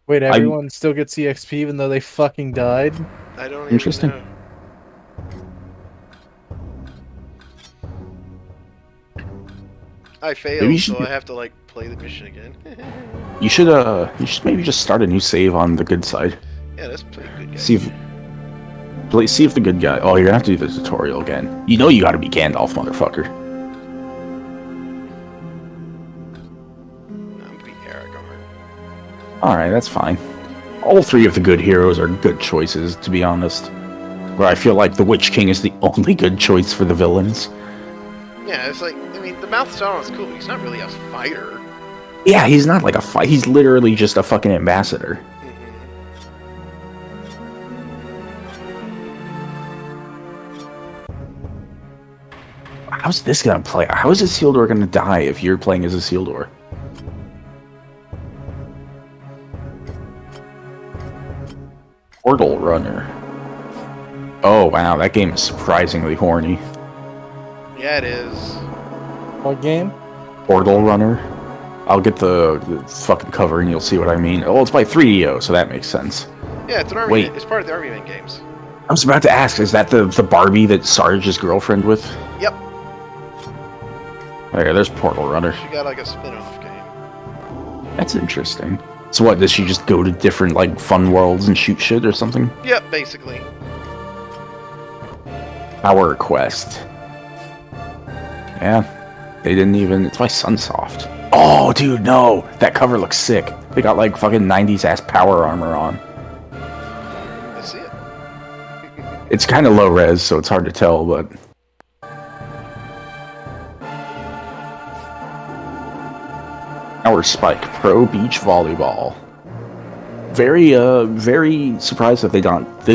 Wait, everyone still gets EXP even though they fucking died? I don't even Interesting. know. I failed, so I have to, like, play the mission again. You should maybe just start a new save on the good side. Yeah, let's play good guy. See if the good guy... Oh, you're gonna have to do the tutorial again. You know you gotta be Gandalf, motherfucker. I'm gonna be Aragorn. Alright, that's fine. All three of the good heroes are good choices, to be honest. Where I feel like the Witch King is the only good choice for the villains. Yeah, it's like, I mean, the Mouth Sauron's cool, but he's not really a fighter. Yeah, he's not like a fight. He's literally just a fucking ambassador. How's this gonna play? How is Isildur gonna die if you're playing as Isildur? Portal Runner. Oh wow, that game is surprisingly horny. Yeah, it is. What game? Portal Runner. I'll get the fucking cover and you'll see what I mean. Oh, it's by 3DO, so that makes sense. Yeah, it's an Army. Wait. It's part of the Army Man games. I was about to ask, is that the Barbie that Sarge is girlfriend with? Yep. Okay, there's Portal Runner. She got like a spin-off game. That's interesting. So what, does she just go to different, like, fun worlds and shoot shit or something? Yep, basically. Power Quest. Yeah. They didn't even... It's by Sunsoft. Oh, dude, no! That cover looks sick. They got, like, fucking 90s-ass power armor on. I see it. It's kind of low-res, so it's hard to tell, but... Power Spike Pro Beach Volleyball. Very surprised that they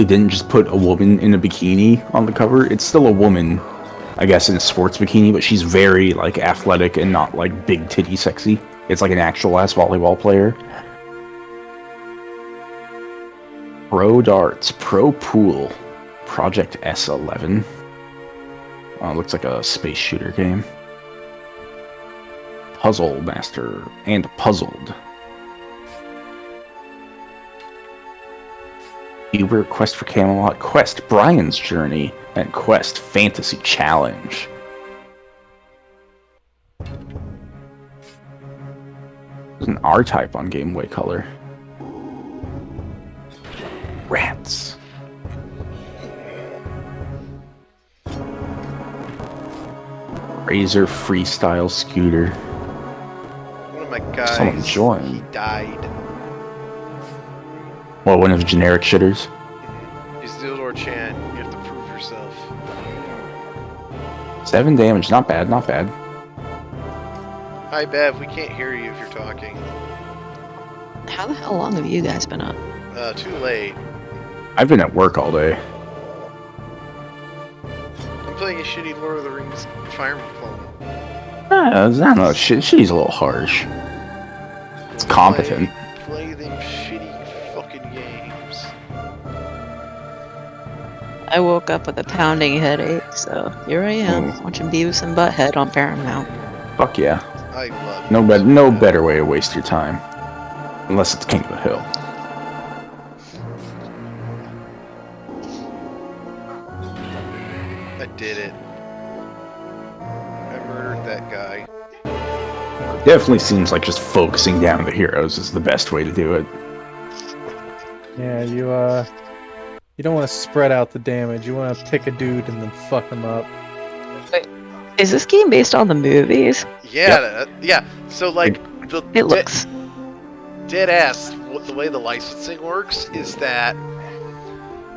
didn't just put a woman in a bikini on the cover. It's still a woman, I guess, in a sports bikini, but she's very, like, athletic and not, like, big titty sexy. It's like an actual-ass volleyball player. Pro Darts, Pro Pool, Project S11. Looks like a space shooter game. Puzzle Master and Puzzled. Uber Quest for Camelot, Quest Brian's Journey, and Quest Fantasy Challenge. There's an R-type on Game Boy Color. Rats. Razor Freestyle Scooter. One of my guys. Someone joined. He died. Well, one of the generic shitters. He's Theodore Chan. You have to prove yourself. 7 damage, not bad, not bad. Hi, Bev. We can't hear you if you're talking. How the hell long have you guys been up? Too late. I've been at work all day. I'm playing a shitty Lord of the Rings Fire Emblem. I don't know, she's a little harsh. It's competent. Play them shitty fucking games. I woke up with a pounding headache, so here I am, watching Beavis and Butthead on Paramount. Fuck yeah. I love No better way to waste your time. Unless it's King of the Hill. I did it. I murdered that guy. Definitely seems like just focusing down the heroes is the best way to do it. Yeah, you don't want to spread out the damage. You want to pick a dude and then fuck him up. Is this game based on the movies? Yeah, yeah. So like It looks. Dead ass. The way the licensing works is that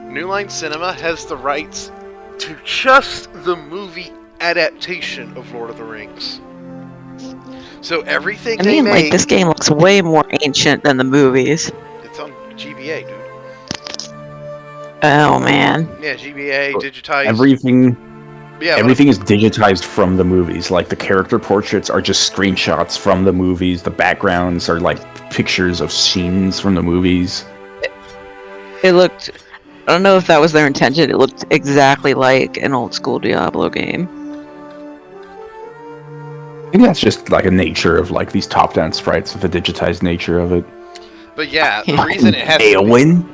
New Line Cinema has the rights to just the movie adaptation of Lord of the Rings. So everything I they mean, make, like, this game looks way more ancient than the movies. it's on GBA, dude. Oh, man. Yeah, GBA digitized. Everything Yeah, everything is digitized from the movies. Like, the character portraits are just screenshots from the movies. The backgrounds are like pictures of scenes from the movies. It looked... I don't know if that was their intention. It looked exactly like an old school Diablo game. I think that's just like a nature of like these top-down sprites, with the digitized nature of it. But yeah, the reason it has to be, Eowyn?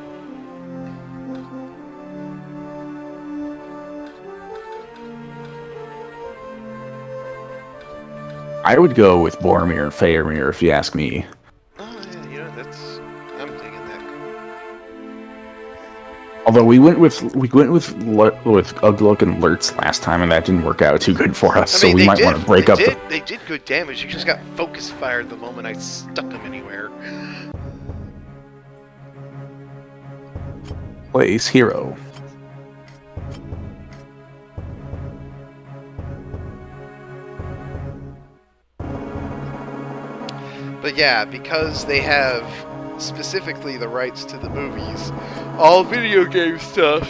I would go with Boromir and Faramir if you ask me. oh yeah, you know that's I'm thinking that. Although we went with Ugluk and Lurtz last time, and that didn't work out too good for us. I mean, so we might want to break up. They did good damage. You just got focus fired the moment I stuck them anywhere. Place hero. But yeah, because they have specifically the rights to the movies, all video game stuff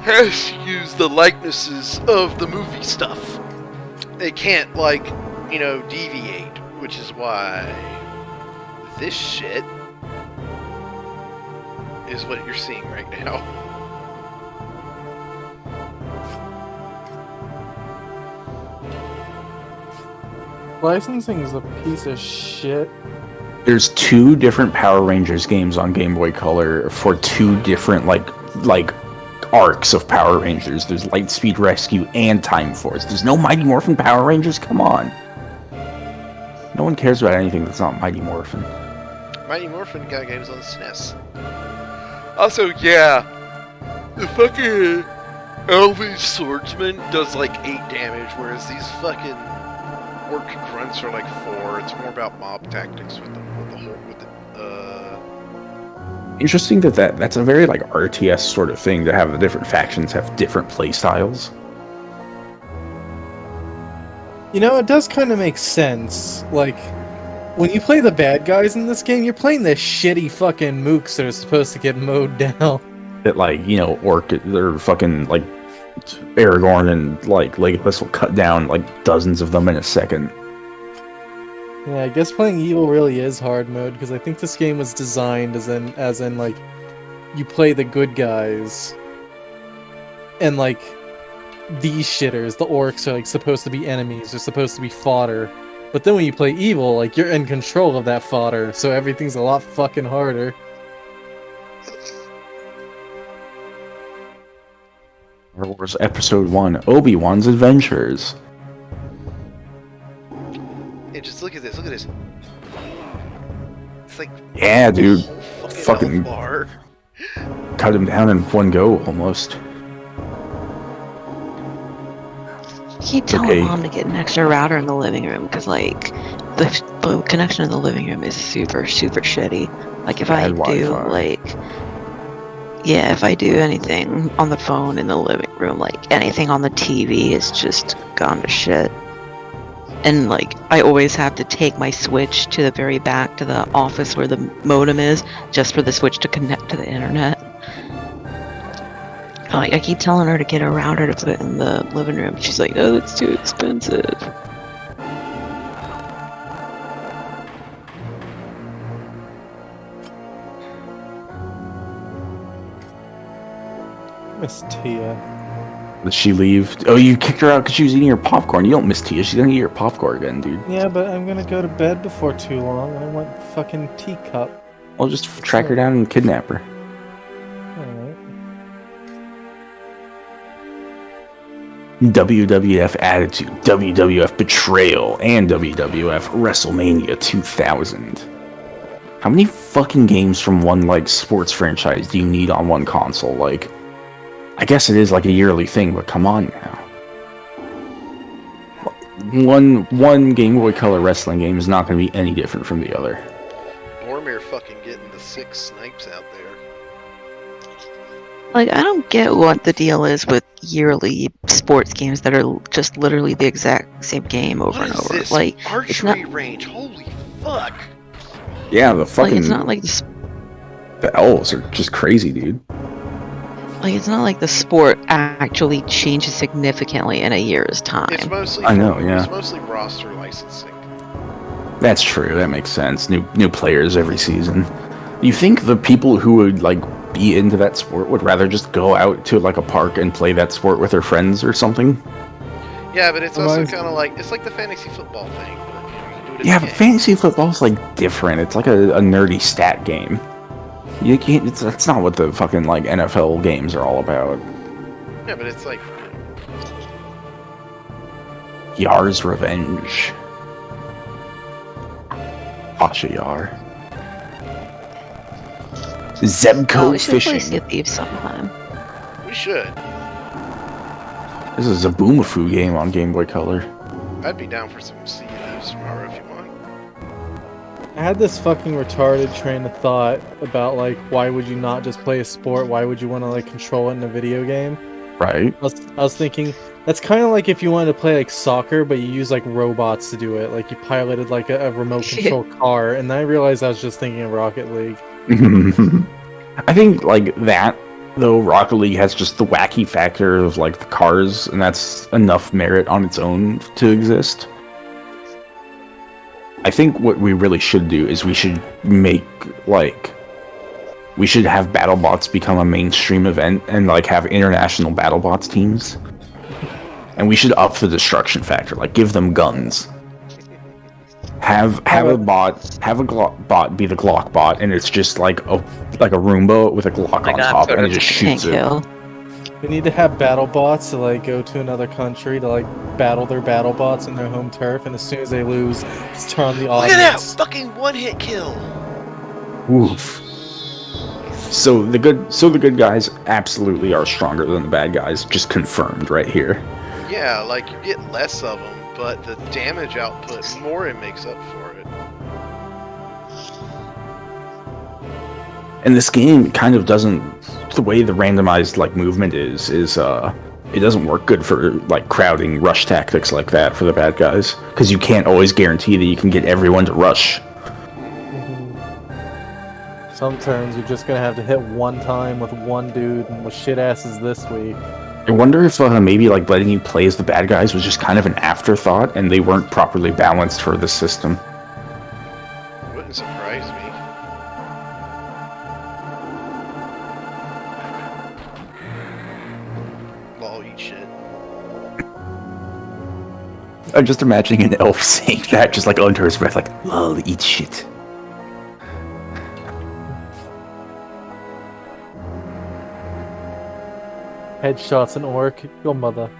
has to use the likenesses of the movie stuff. They can't, like, you know, deviate, which is why this shit is what you're seeing right now. Licensing's a piece of shit. There's 2 different Power Rangers games on Game Boy Color for 2 different like arcs of Power Rangers. There's Lightspeed Rescue and Time Force. There's no Mighty Morphin Power Rangers. Come on. No one cares about anything that's not Mighty Morphin. Mighty Morphin got games on the SNES. Also, yeah, the fucking Elvish Swordsman does like 8 damage, whereas these fucking Orc Grunts are like 4. It's more about mob tactics with the Interesting that's a very like RTS sort of thing to have the different factions have different play styles. You know, it does kind of make sense. Like, when you play the bad guys in this game, you're playing the shitty fucking mooks that are supposed to get mowed down. That like, you know, they're fucking like Aragorn and like Legolas will cut down like dozens of them in a second. Yeah, I guess playing evil really is hard mode, because I think this game was designed as in like, you play the good guys, and like, these shitters, the orcs, are like supposed to be enemies, they're supposed to be fodder. But then when you play evil, like, you're in control of that fodder, so everything's a lot fucking harder. Star Wars Episode 1, Obi-Wan's Adventures. Hey, just look at this. Look at this. It's like Yeah, dude. whole Fucking bar. cut him down in one go, almost. Keep telling Okay. Mom to get an extra router in the living room, because like the connection in the living room is super shitty. Like if I Bad do Wi-Fi. like, yeah, if I do anything on the phone in the living room, like anything on the TV is just gone to shit. And like I always have to take my Switch to the very back to the office where the modem is, just for the Switch to connect to the internet. Like I keep telling her to get a router to put in the living room. She's like, "Oh, it's too expensive." Miss Tia. Did she leave? Oh, you kicked her out because she was eating her popcorn. You don't miss Tia. She's gonna eat her popcorn again, dude. Yeah, but I'm gonna go to bed before too long. I want fucking teacup. I'll just track her down and kidnap her. Alright. WWF Attitude, WWF Betrayal, and WWF WrestleMania 2000. How many fucking games from one, like, sports franchise do you need on one console? Like, I guess it is like a yearly thing, but come on now. One Game Boy Color wrestling game is not going to be any different from the other. Boromir fucking getting the 6 snipes out there. Like I don't get what the deal is with yearly sports games that are just literally the exact same game over What and is over. this? Like it's Archery not range. Holy fuck. Yeah, the fucking like it's not like the elves are just crazy, dude. Like it's not like the sport actually changes significantly in a year's time. It's mostly I know, yeah. It's mostly roster licensing. That's true. That makes sense. New players every season. You think the people who would like be into that sport would rather just go out to like a park and play that sport with their friends or something? Yeah, but it's also Otherwise- kind of like it's like the fantasy football thing. But, you know, you can do it as Yeah, a but game. fantasy football's like different. It's like a nerdy stat game. You can't. That's not what the fucking like NFL games are all about. Yeah, but it's like Yar's Revenge. Pasha Yar. Zebco Oh, we should play Fishing. Sea of Thieves sometime. we should. This is a Boomafu game on Game Boy Color. I'd be down for some Sea of Thieves tomorrow if you want. I had this fucking retarded train of thought about, like, why would you not just play a sport? Why would you want to, like, control it in a video game? Right? I was thinking, that's kind of like if you wanted to play, like, soccer, but you use, like, robots to do it. Like, you piloted, like, a remote control car, and then I realized I was just thinking of Rocket League. I think like that though Rocket League has just the wacky factor of like the cars, and that's enough merit on its own to exist. I think what we really should do is we should make like we should have BattleBots become a mainstream event and like have international BattleBots teams. And we should up the destruction factor, like give them guns. Have a bot, have a bot be the Glock bot, and it's just like a Roomba with a Glock on top, and it just shoots it. Kill. We need to have battle bots to like go to another country to like battle their battle bots in their home turf, and as soon as they lose, just turn on the Look at that audience. fucking one-hit kill. Oof. So the good guys absolutely are stronger than the bad guys, just confirmed right here. Yeah, like you get less of them, but the damage output more it makes up for it. And this game kind of doesn't, the way the randomized like movement is it doesn't work good for like crowding rush tactics like that for the bad guys, because you can't always guarantee that you can get everyone to rush. Some turns you're just gonna have to hit one time with one dude, and with shit asses this week. I wonder if maybe like letting you play as the bad guys was just kind of an afterthought, and they weren't properly balanced for the system. Wouldn't surprise me. Lol, eat shit. I'm just imagining an elf saying that, just like under his breath, like, lol, eat shit. Headshots and orc, your mother.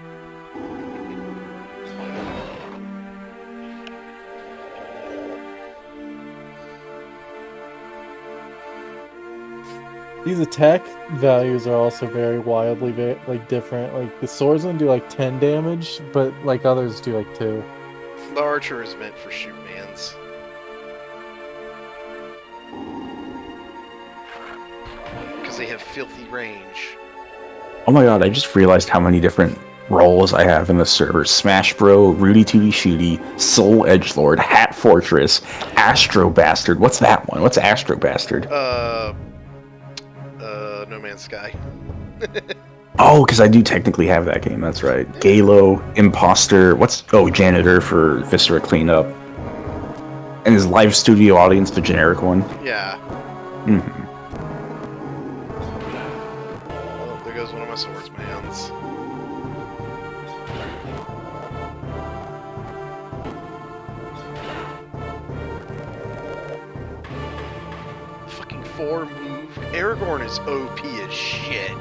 These attack values are also very wildly like different. Like the swordsman do like 10 damage, but like others do like 2. The archer is meant for shoot mans. Because they have filthy range. Oh my god, I just realized how many different roles I have in this server. Smash Bro, Rudy Tooty Shooty, Soul Edgelord, Hat Fortress, Astro Bastard. What's that one? What's Astro Bastard? No Man's Sky. Oh, because I do technically have that game, that's right. Galo, Imposter, Janitor for Viscera Cleanup. And his live studio audience, the generic one. Yeah. Mm-hmm. Oh, there goes one of my swordsmans. Fucking 4 move. Aragorn is OP as shit.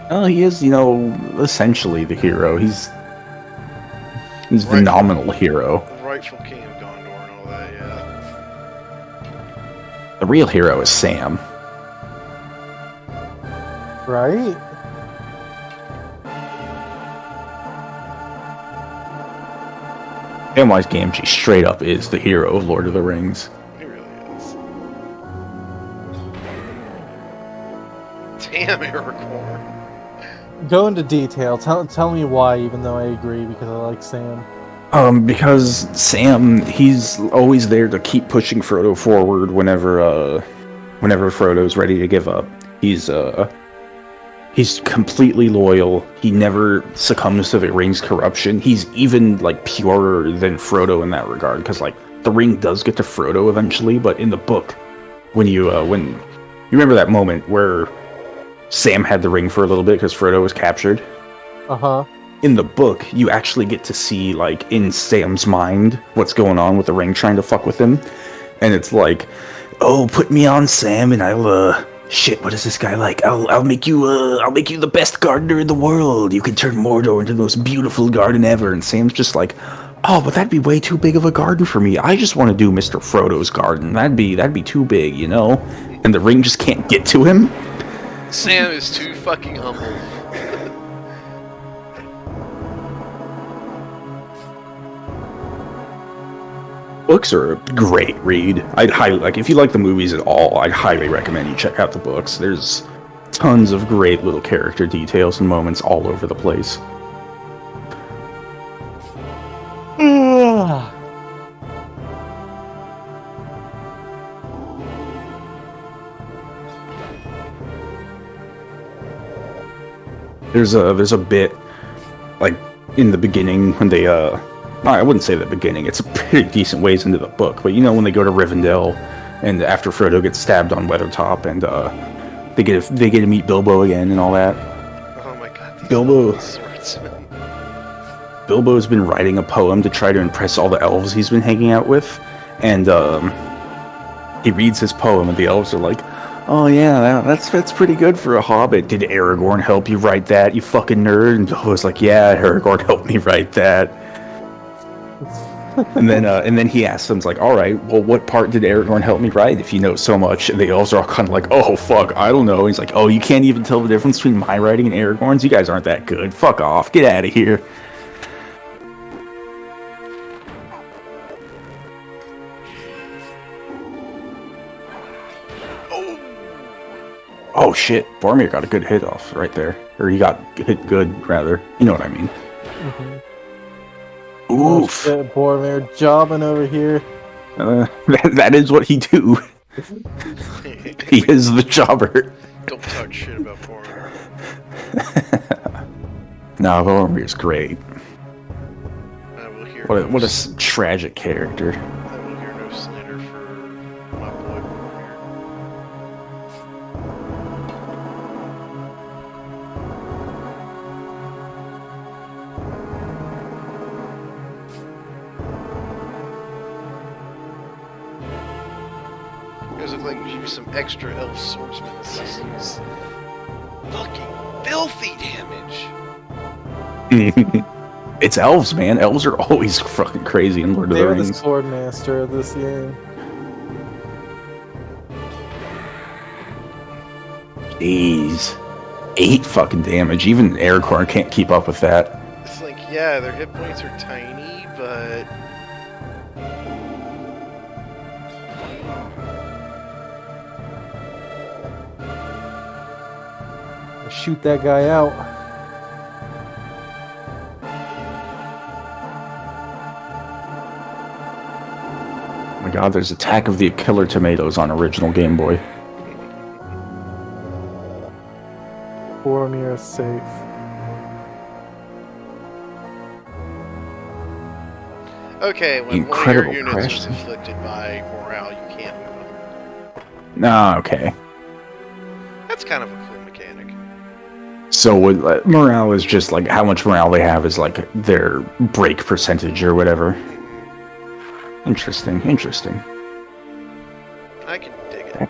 Oh, he is, essentially the hero. He's the nominal hero. Rightful king of Gondor and all that, yeah. The real hero is Sam. Right? Samwise Gamgee straight up is the hero of Lord of the Rings. He really is. Damn, Aragorn. Go into detail. Tell me why, even though I agree, because I like Sam. Because Sam, he's always there to keep pushing Frodo forward whenever Frodo's ready to give up. He's completely loyal. He never succumbs to the ring's corruption. He's even like purer than Frodo in that regard, because like the ring does get to Frodo eventually, but in the book, when you remember that moment where Sam had the ring for a little bit because Frodo was captured. In the book, you actually get to see, like, in Sam's mind, what's going on with the ring trying to fuck with him. And it's like, oh, put me on, Sam, and I'll, shit, what is this guy like? I'll make you the best gardener in the world. You can turn Mordor into the most beautiful garden ever. And Sam's just like, oh, but that'd be way too big of a garden for me. I just want to do Mr. Frodo's garden. That'd be too big, And the ring just can't get to him. Sam is too fucking humble. Books are a great read. I'd highly, like, if you like the movies at all, I'd highly recommend you check out the books. There's tons of great little character details and moments all over the place. There's a bit, like, in the beginning when they, I wouldn't say the beginning, it's a pretty decent ways into the book, but when they go to Rivendell, and after Frodo gets stabbed on Weathertop, and, they get to meet Bilbo again and all that. Oh my god, these Bilbo. swordsmen. Bilbo's been writing a poem to try to impress all the elves he's been hanging out with, and he reads his poem, and the elves are like, "Oh yeah, that's pretty good for a hobbit. Did Aragorn help you write that, you fucking nerd?" And Bilbo's like, "Yeah, Aragorn helped me write that." and then he asks them, like, "All right, well, what part did Aragorn help me write? If you know so much." And the elves are all kind of like, "Oh fuck, I don't know." He's like, "Oh, you can't even tell the difference between my writing and Aragorn's? You guys aren't that good. Fuck off. Get out of here." Oh shit, Boromir got a good hit off right there. Or he got hit good, rather. You know what I mean. Mm-hmm. Oof. Oh, shit, Boromir jobbing over here. That is what he do. He is the jobber. Don't talk shit about Boromir. No, Boromir's great. I will hear What a tragic character. I will hear no slander for my boy Boromir. Guys look like maybe some extra elf swordsman assistance. Fucking filthy damage! It's elves, man. Elves are always fucking crazy in Lord of the They're the Rings. sword master of this game. Jeez. 8 fucking damage. Even Aragorn can't keep up with that. It's like, yeah, their hit points are tiny, but... Shoot that guy out. Oh my god, there's Attack of the Killer Tomatoes on original Game Boy. Boromir is safe. Okay, when Incredible one of your units crash. is afflicted by morale, you can't move them. Nah, okay. That's kind of a cool mechanic. So morale is just like how much morale they have is like their break percentage or whatever. Interesting. I can dig it.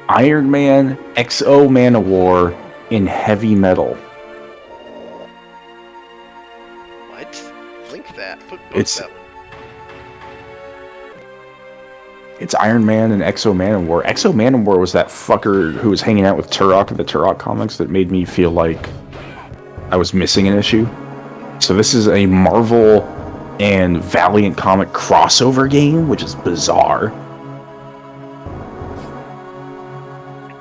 Iron Man XO Man of War in heavy metal. What? Link that. Put both It's- that one. It's Iron Man and XO Man of War. XO Man of War was that fucker who was hanging out with Turok in the Turok comics that made me feel like I was missing an issue. So this is a Marvel and Valiant comic crossover game, which is bizarre.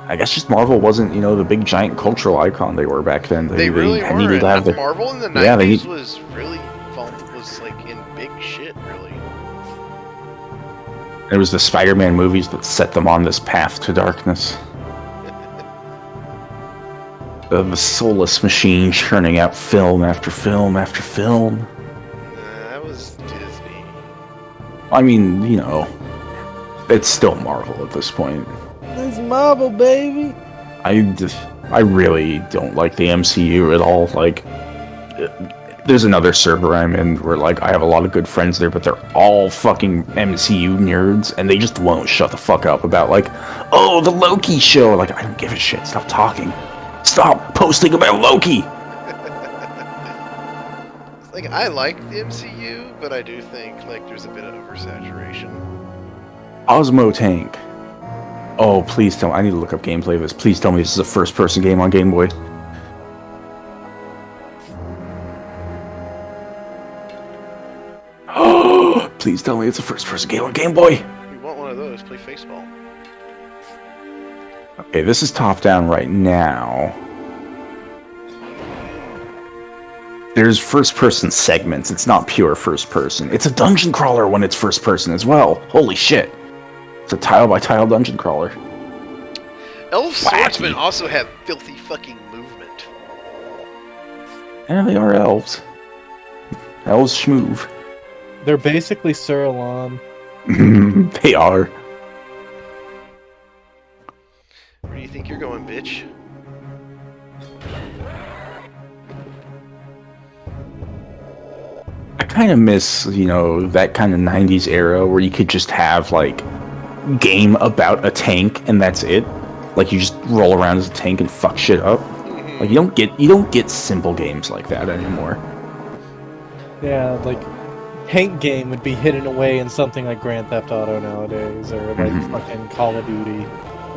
I guess just Marvel wasn't, the big giant cultural icon they were back then. They really needed weren't. to have the, Marvel in the 90s Yeah, they need- was really was like in big shit, really. It was the Spider-Man movies that set them on this path to darkness. The soulless machine churning out film after film after film. That was Disney. I mean, it's still Marvel at this point. It's Marvel, baby. I really don't like the MCU at all. Like, there's another server I'm in where, like, I have a lot of good friends there, but they're all fucking MCU nerds, and they just won't shut the fuck up about, like, oh, the Loki show. Like, I don't give a shit. Stop talking. Stop posting about Loki. Like, I like the MCU, but I do think, like, there's a bit of oversaturation. Osmo Tank. Oh, please tell me. I need to look up gameplay of this. Please tell me this is a first-person game on Game Boy. Please tell me it's a first-person game on Game Boy. If you want one of those, play Faceball. Okay, this is top-down right now. There's first-person segments. It's not pure first-person. It's a dungeon crawler when it's first-person as well. Holy shit. It's a tile-by-tile dungeon crawler. Elf Wacky. swordsmen also have filthy fucking movement. Yeah, they are elves. Elves schmoove. They're basically Surlon. They are. Where do you think you're going, bitch? kind of miss, you know, that kind of 90s era where you could just have, like, game about a tank and that's it. Like, you just roll around as a tank and fuck shit up. Like, you don't get simple games like that anymore. Yeah, like tank game would be hidden away in something like Grand Theft Auto nowadays, or like fucking Call of Duty.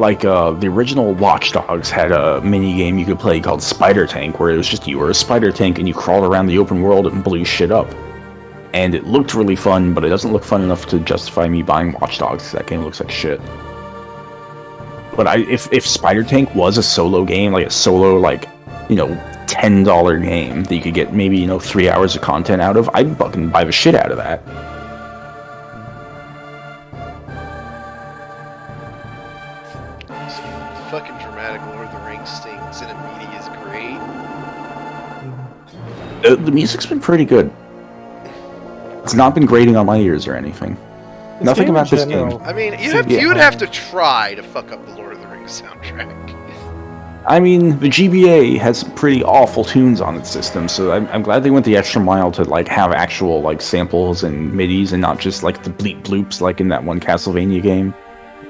Like, the original Watch Dogs had a mini game you could play called Spider Tank, where it was just you were a spider tank and you crawled around the open world and blew shit up. And it looked really fun, but it doesn't look fun enough to justify me buying Watch Dogs, 'cause that game looks like shit. But if Spider Tank was a solo game, like a solo, like, you know, $10 game that you could get maybe, you know, 3 hours of content out of, I'd fucking buy the shit out of that. This fucking dramatic Lord of the Rings cinemania is great. The music's been pretty good. It's not been grating on my ears or anything. Nothing about this game. I mean, you would have to try to fuck up the Lord of the Rings soundtrack. I mean, the GBA has some pretty awful tunes on its system, so I'm glad they went the extra mile to, like, have actual, like, samples and midis and not just, like, the bleep bloops like in that one Castlevania game.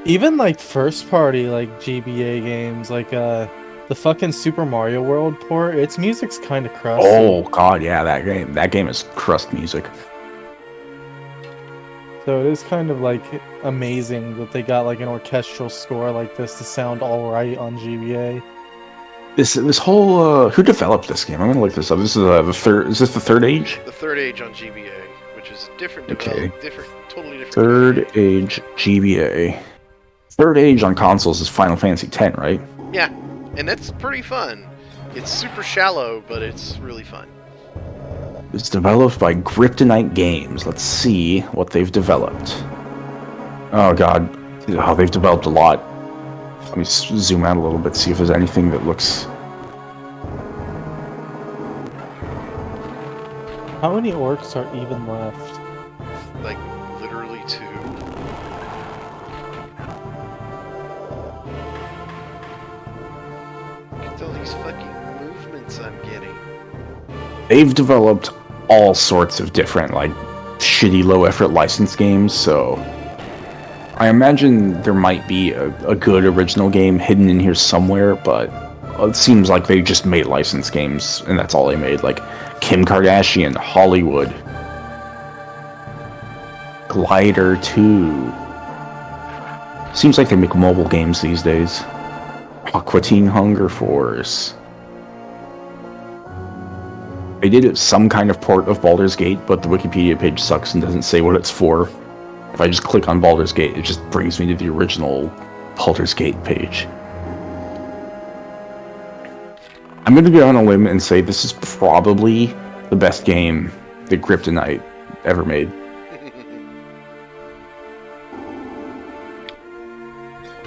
Even, like, first-party, like, GBA games, like, the fucking Super Mario World port, its music's kind of crusty. Oh, God, yeah, that game. That game is crust music. So it is kind of, like, amazing that they got, like, an orchestral score like this to sound alright on GBA. This whole who developed this game? I'm gonna look this up. This is the third. Is this the Third Age? The Third Age on GBA, which is a different Okay. totally different. Third Age GBA. Third Age on consoles is Final Fantasy X, right? Yeah, and that's pretty fun. It's super shallow, but it's really fun. It's developed by Kryptonite Games. Let's see what they've developed. Oh God, oh, they've developed a lot. Let me zoom out a little bit, see if there's anything that looks... How many orcs are even left? Like, literally 2. Look at all these fucking movements I'm getting. They've developed all sorts of different, like, shitty low-effort license games, so... I imagine there might be a good original game hidden in here somewhere, but it seems like they just made license games, and that's all they made. Like, Kim Kardashian, Hollywood, Glider 2. Seems like they make mobile games these days. Aqua Teen Hunger Force. They did some kind of port of Baldur's Gate, but the Wikipedia page sucks and doesn't say what it's for. If I just click on Baldur's Gate, it just brings me to the original Baldur's Gate page. I'm going to go on a limb and say this is probably the best game that Kryptonite ever made.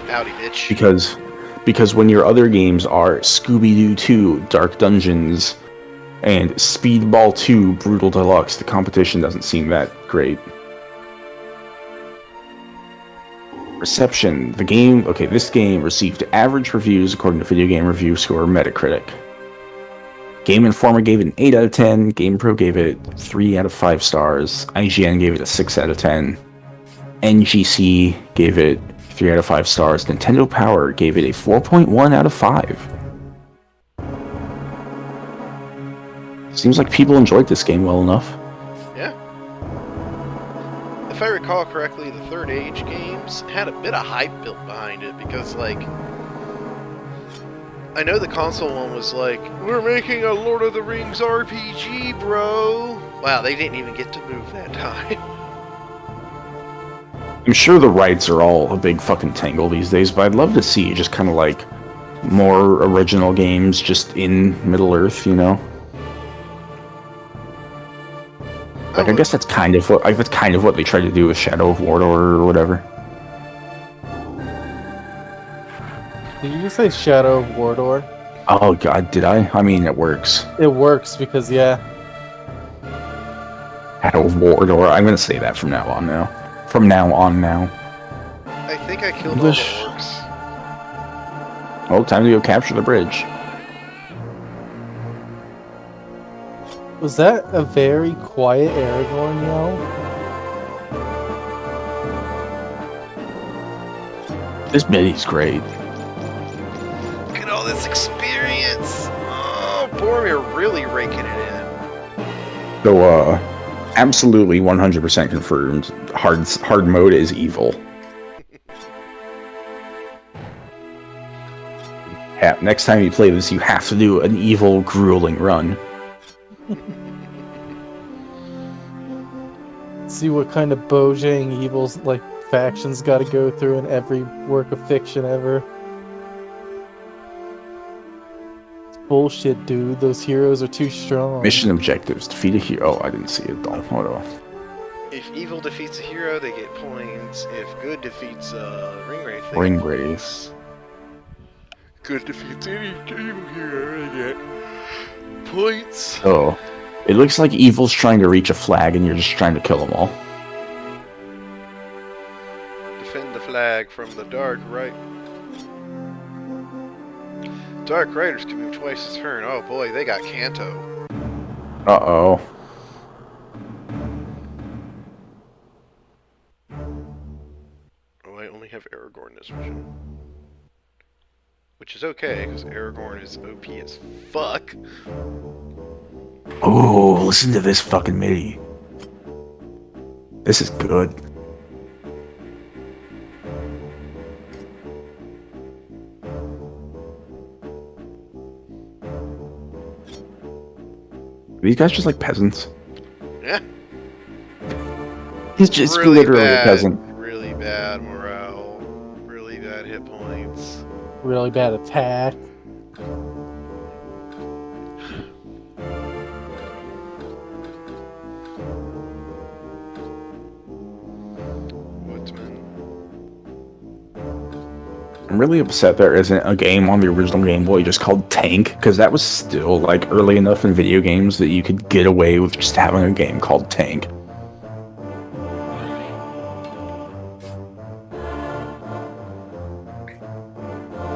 Howdy, bitch. Because when your other games are Scooby-Doo 2, Dark Dungeons, and Speedball 2, Brutal Deluxe, the competition doesn't seem that great. Reception. This game received average reviews according to Video Game Review Score Metacritic. Game Informer gave it an 8 out of 10, GamePro gave it 3 out of 5 stars, IGN gave it a 6 out of 10, NGC gave it 3 out of 5 stars, Nintendo Power gave it a 4.1 out of 5. Seems like people enjoyed this game well enough. Yeah. If I recall correctly, the Third Age games had a bit of hype built behind it because, like, I know the console one was like, we're making a Lord of the Rings RPG, bro. Wow, they didn't even get to move that time. I'm sure the rights are all a big fucking tangle these days, but I'd love to see just kind of like more original games just in Middle-earth, you know? Like, I guess that's kind of what they tried to do with Shadow of Mordor or whatever. Did you just say Shadow of Mordor? Oh God, did I? I mean, it works. It works because, yeah. Shadow of Mordor. I'm gonna say that from now on now. From now on now. I think I killed all the orcs. Well, time to go capture the bridge. Was that a very quiet Aragorn yell? This MIDI's great. Look at all this experience! Oh, Boromir really raking it in. So, absolutely 100% confirmed. Hard mode is evil. Yeah, next time you play this, you have to do an evil, grueling run. See what kind of Bojang evils like factions got to go through in every work of fiction ever. It's bullshit, dude. Those heroes are too strong. Mission objectives: defeat a hero. Oh, I didn't see it though. Hold on. If evil defeats a hero, they get points. If good defeats a Ringwraith, they Ring get Wraith. points. Good defeats any evil hero, they get points. Oh, it looks like evil's trying to reach a flag, and you're just trying to kill them all. Defend the flag from the dark right. Dark Riders can move twice a turn. Oh boy, they got Kanto. Uh-oh. Oh, I only have Aragorn this mission. Which is okay, because Aragorn is OP as fuck. Oh, listen to this fucking MIDI. This is good. Are these guys just like peasants? Yeah. He's just Really literally a bad, peasant. really bad morale. Really bad hit points. Really bad attack. Woodsman. I'm really upset there isn't a game on the original Game Boy just called Tank, because that was still like early enough in video games that you could get away with just having a game called Tank.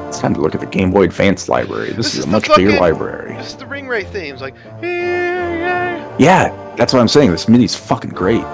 It's time to look at the Game Boy Advance library. This is a the much bigger fucking- library. This is the Ringwraith theme. It's like, yeah. Yeah, that's what I'm saying. This MIDI's fucking great.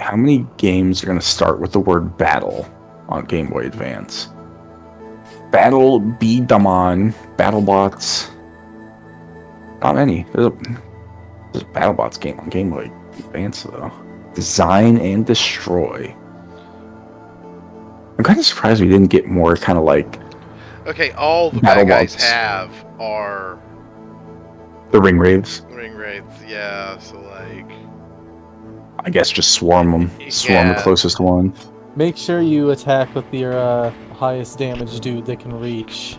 How many games are going to start with the word battle on Game Boy Advance? Battle B Daman, BattleBots. Not many. There's a BattleBots game on Game Boy Advance though. Design and Destroy. I'm kind of surprised we didn't get more kind of like Okay, all the Battle bad guys Bots. have are the Ring Raves. Ringwraiths, yeah, so like... I guess just swarm them. Swarm the Yeah. closest one. Make sure you attack with your highest damage dude that can reach.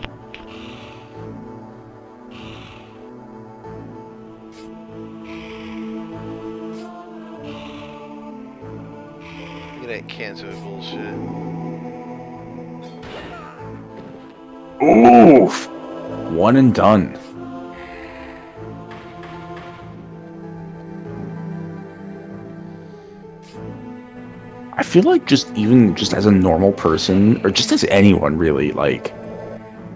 Look at that Kanto bullshit. Oof! One and done. I feel like just as a normal person, or just as anyone really, like,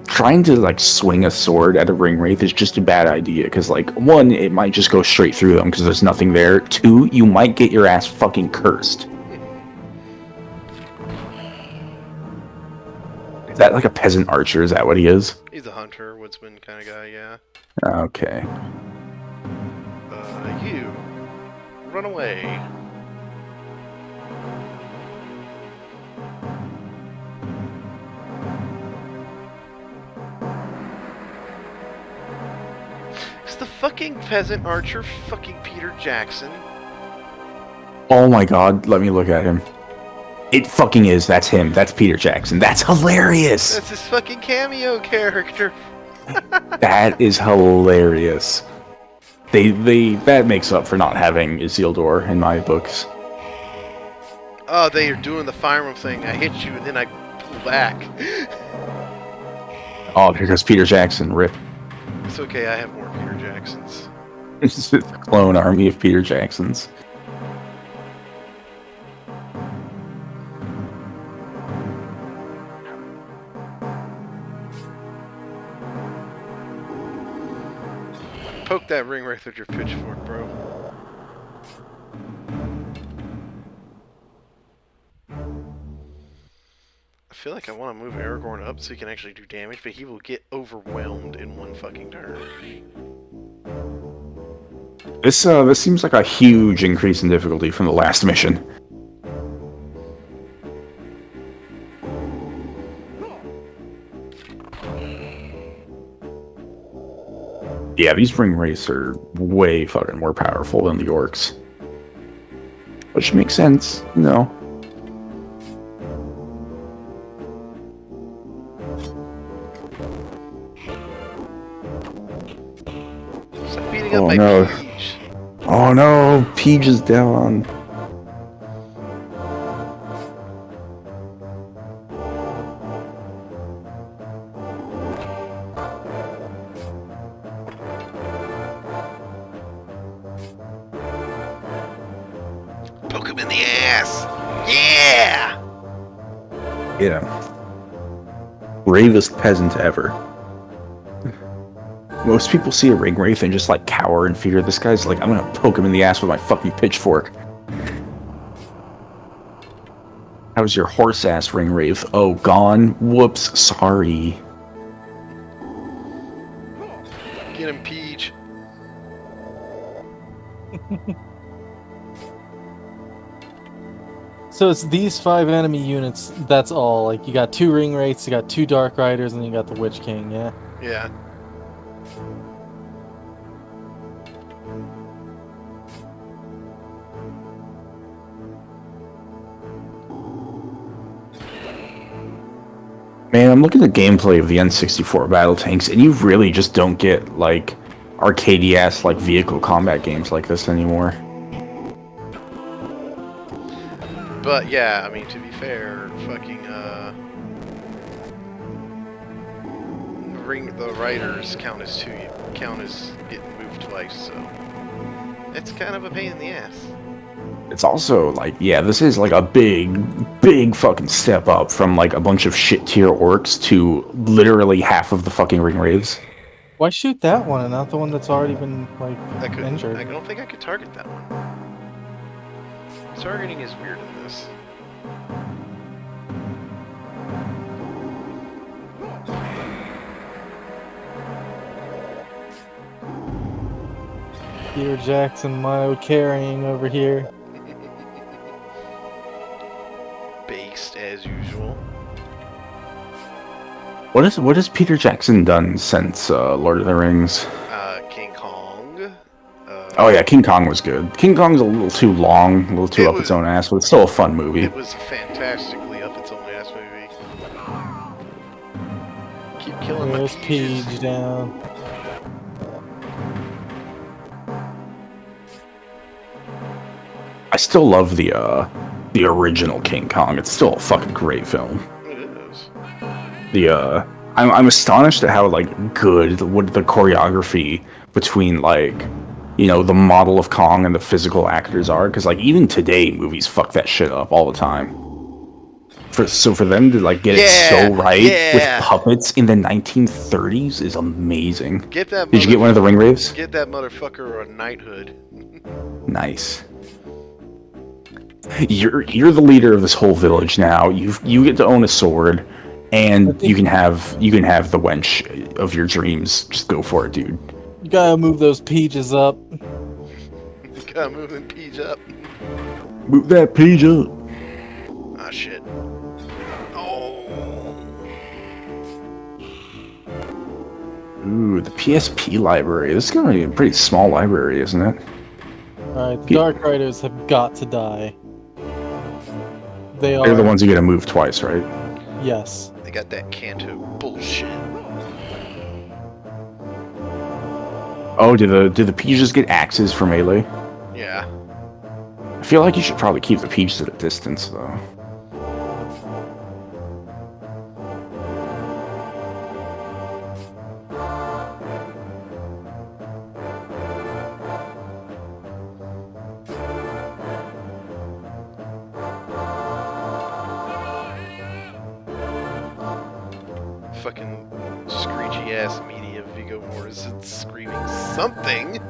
trying to like swing a sword at a ring wraith is just a bad idea, because like, one, it might just go straight through them because there's nothing there. Two, you might get your ass fucking cursed. Is that like a peasant archer? Is that what he is? He's a hunter, woodsman kind of guy, yeah. Okay. You. Run away. Is the fucking peasant archer fucking Peter Jackson? Oh my god, let me look at him. It fucking is. That's him. That's Peter Jackson. That's hilarious. That's his fucking cameo character. That is hilarious. They that makes up for not having Isildur in my books. Oh, they are doing the Fire Emblem thing. I hit you and then I pull back. Oh, here goes Peter Jackson. Rip. It's okay, I have more Peter Jacksons. This is the clone army of Peter Jacksons. Poke that ring wraith with your pitchfork, bro. I feel like I want to move Aragorn up so he can actually do damage, but he will get overwhelmed in one fucking turn. This seems like a huge increase in difficulty from the last mission. Yeah, these ring wraiths are way fucking more powerful than the orcs. Which makes sense, you know. Stop beating up my Peach. Oh no, Peach is down. Poke him in the ass! Yeah! You know. Bravest peasant ever. Most people see a ring wraith and just like cower in fear. This guy's like, I'm gonna poke him in the ass with my fucking pitchfork. How's your horse ass ring wraith? Oh, gone? Whoops, sorry. Get him, Peach. So it's these 5 enemy units, that's all. Like, you got 2 ring wraiths, you got 2 dark riders, and you got the Witch King, yeah? Yeah. Man, I'm looking at the gameplay of the N64 battle tanks, and you really just don't get, like, arcadey-ass, like, vehicle combat games like this anymore. But yeah, I mean, to be fair, fucking, the riders count as getting moved twice, so it's kind of a pain in the ass. It's also, like, yeah, this is, like, a big fucking step up from, like, a bunch of shit-tier orcs to literally half of the fucking ring wraiths. Why shoot that one and not the one that's already been, like, injured? I don't think I could target that one. Targeting is weird in this. Peter Jackson, Milo carrying over here. Based as usual. What has Peter Jackson done since Lord of the Rings? King Kong. Oh yeah, King Kong was good. King Kong's a little too long, a little too up its own ass, but it's still a fun movie. It was fantastically up its own ass movie. Keep killing my There's peaches. Peach down. I still love the original King Kong. It's still a fucking great film. It is. I'm astonished at how like good what the choreography between like, you know, the model of Kong and the physical actors are, because like even today movies fuck that shit up all the time. For them to like get it so right with puppets in the 1930s is amazing. Get that. Did you get one of the ring wraiths? Get that motherfucker a knighthood. Nice. You're the leader of this whole village now. You get to own a sword, and you can have the wench of your dreams. Just go for it, dude. You gotta move those Peaches up. You gotta move them peas up. Move that page up. Ah, shit. Oh. Ooh, the PSP library. This is gonna be a pretty small library, isn't it? Alright, the Dark Riders have got to die. They're the ones you gotta move twice, right? Yes. They got that Kanto bullshit. Oh, do the Peaches get axes for melee? Yeah. I feel like you should probably keep the peaches at a distance, though. Fucking screechy ass media Viggo Mortensen screaming something.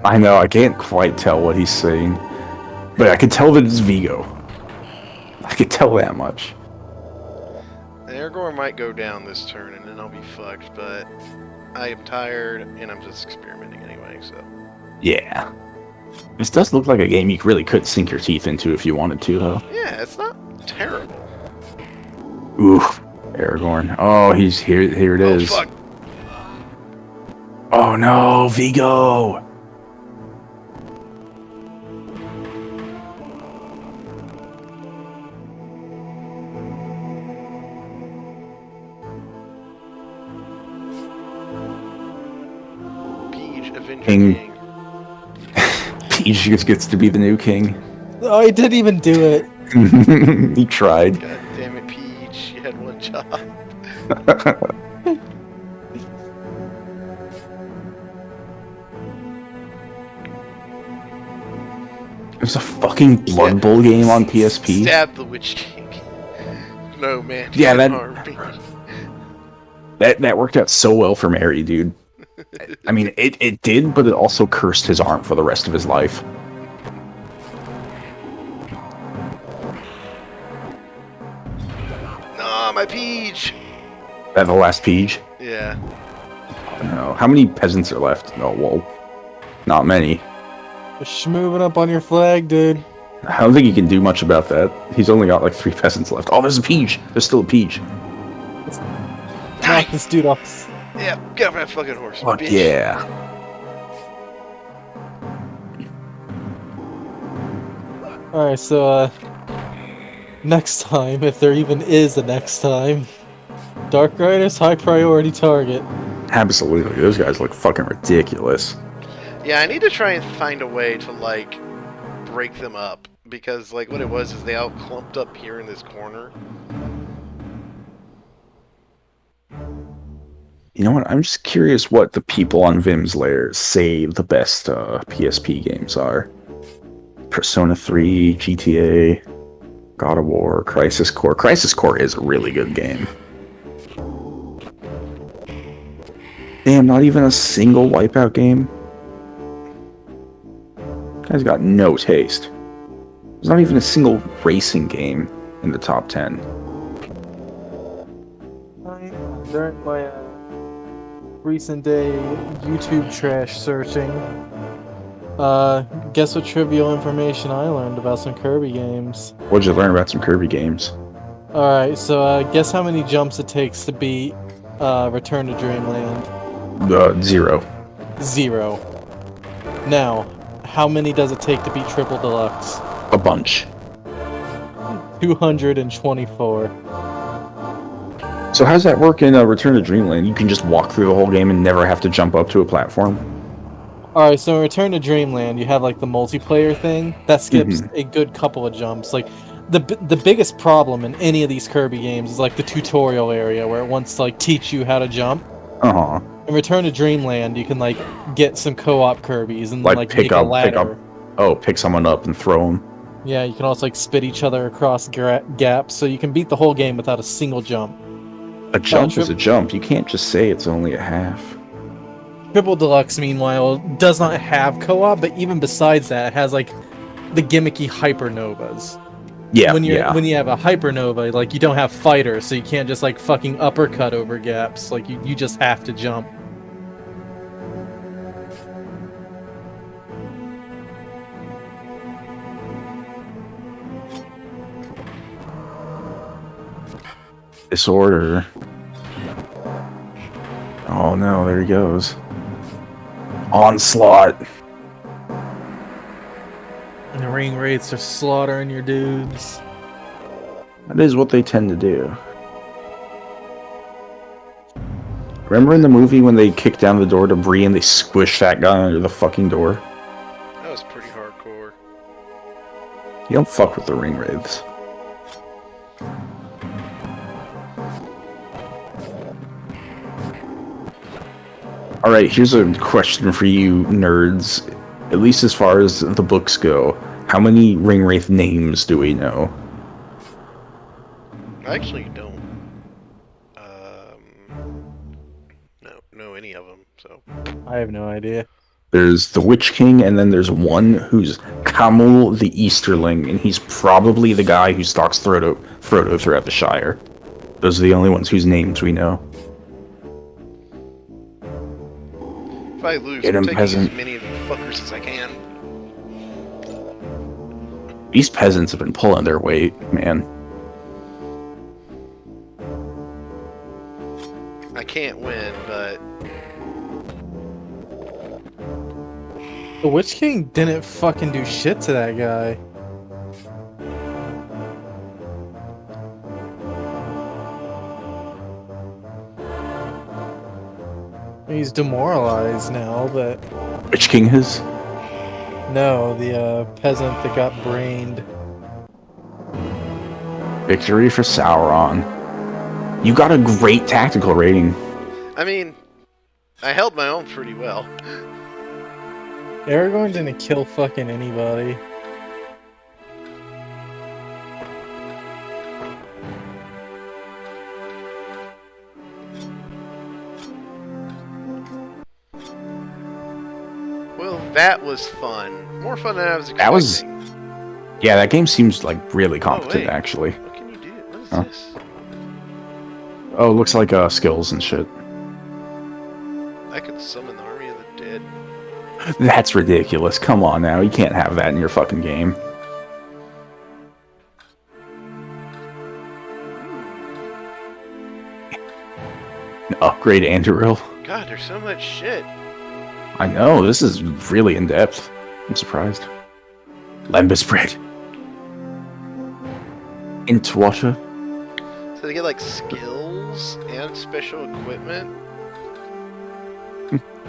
I know, I can't quite tell what he's saying. But I can tell that it's Vigo. I can tell that much. Aragorn might go down this turn and then I'll be fucked, but I am tired and I'm just experimenting anyway, so. Yeah. This does look like a game you really could sink your teeth into if you wanted to, though. Yeah, it's not terrible. Oof. Aragorn. Oh, he's here. Here it is. Fuck. Oh no, Vigo! Peach, Avenger King. King. Peach just gets to be the new king. Oh, he didn't even do it. He tried. God damn it, Peach. You had one job. There's a fucking Blood Bowl game on PSP. Stab the Witch King. No, man. Yeah, can't that- harm me. That worked out so well for Mary, dude. I mean, it did, but it also cursed his arm for the rest of his life. Nah, my Peach. That the last Peach? Yeah. Oh, no. How many peasants are left? Oh, well, not many. Just moving up on your flag, dude. I don't think he can do much about that. He's only got like 3 peasants left. Oh, there's a Peach. There's still a Peach. Knock this dude off. Yeah, get off that fucking horse, Fuck bitch. yeah. Alright, so, next time, if there even is a next time, Dark Rider's high priority target. Absolutely. Those guys look fucking ridiculous. Yeah, I need to try and find a way to, like, break them up. Because, like, what it was is they all clumped up here in this corner. You know what? I'm just curious what the people on Vim's Lair say the best PSP games are. Persona 3, GTA, God of War, Crisis Core. Crisis Core is a really good game. Damn, not even a single Wipeout game? Guy's got no taste. There's not even a single racing game in the top 10. During my recent day YouTube trash searching, guess what trivial information I learned about some Kirby games? What'd you learn about some Kirby games? Alright, so guess how many jumps it takes to beat Return to Dreamland? 0. 0. Now, how many does it take to beat Triple Deluxe? A bunch. 224. So how's that work in Return to Dreamland? You can just walk through the whole game and never have to jump up to a platform? Alright, so in Return to Dreamland, you have like the multiplayer thing that skips a good couple of jumps. Like the biggest problem in any of these Kirby games is like the tutorial area where it wants to like teach you how to jump. Uh-huh. In Return to Dreamland, you can like get some co-op Kirbys and like pick make a ladder. pick someone up and throw them. Yeah, you can also like spit each other across gaps, so you can beat the whole game without a single jump. A jump is a jump. You can't just say it's only a half. Triple Deluxe, meanwhile, does not have co-op, but even besides that, it has like the gimmicky hypernovas. Yeah, when you have a hypernova, like you don't have fighters, so you can't just like fucking uppercut over gaps. Like you just have to jump. Disorder. Oh no, there he goes. Onslaught. And the ring rates are slaughtering your dudes. That is what they tend to do. Remember in the movie when they kicked down the door to Bree and they squished that guy under the fucking door? That was pretty hardcore. You don't fuck with the ring wraiths. Alright, here's a question for you nerds. At least as far as the books go, how many ring wraith names do we know? I actually don't know any of them, so. I have no idea. There's the Witch King, and then there's one who's Camul the Easterling, and he's probably the guy who stalks Frodo throughout the Shire. Those are the only ones whose names we know. If I lose, Get I'm him, taking peasant. as many of the fuckers as I can. These peasants have been pulling their weight, man. I can't win, but The Witch King didn't fucking do shit to that guy. He's demoralized now, but Witch King is? no, the peasant that got brained. Victory for Sauron. You got a great tactical rating. I mean, I held my own pretty well. Aragorn didn't kill fucking anybody. Well, that was fun. More fun than I was expecting. That was- Yeah, that game seems like really competent, wait. actually. What can you do? What is Huh? this? Oh, looks like skills and shit. I could summon the army of the dead. That's ridiculous. Come on now, you can't have that in your fucking game. Upgrade Anduril. God, there's so much shit. I know, this is really in depth. I'm surprised. Lembas bread. Intwater. So they get like skills and special equipment.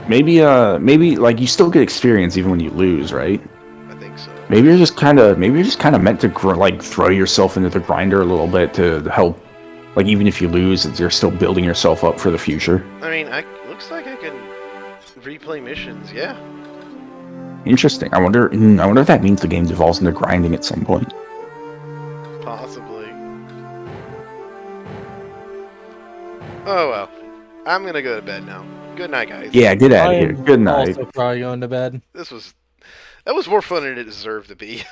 Maybe like you still get experience even when you lose, right? I think so. Maybe you're just kind of meant to like throw yourself into the grinder a little bit to help. Like even if you lose, you're still building yourself up for the future. I mean, looks like I can replay missions. Yeah. Interesting. I wonder if that means the game devolves into grinding at some point. Possibly. Oh well. I'm gonna go to bed now. Good night, guys. Yeah, get out I of here. am Good night. Also probably going to bed. That was more fun than it deserved to be.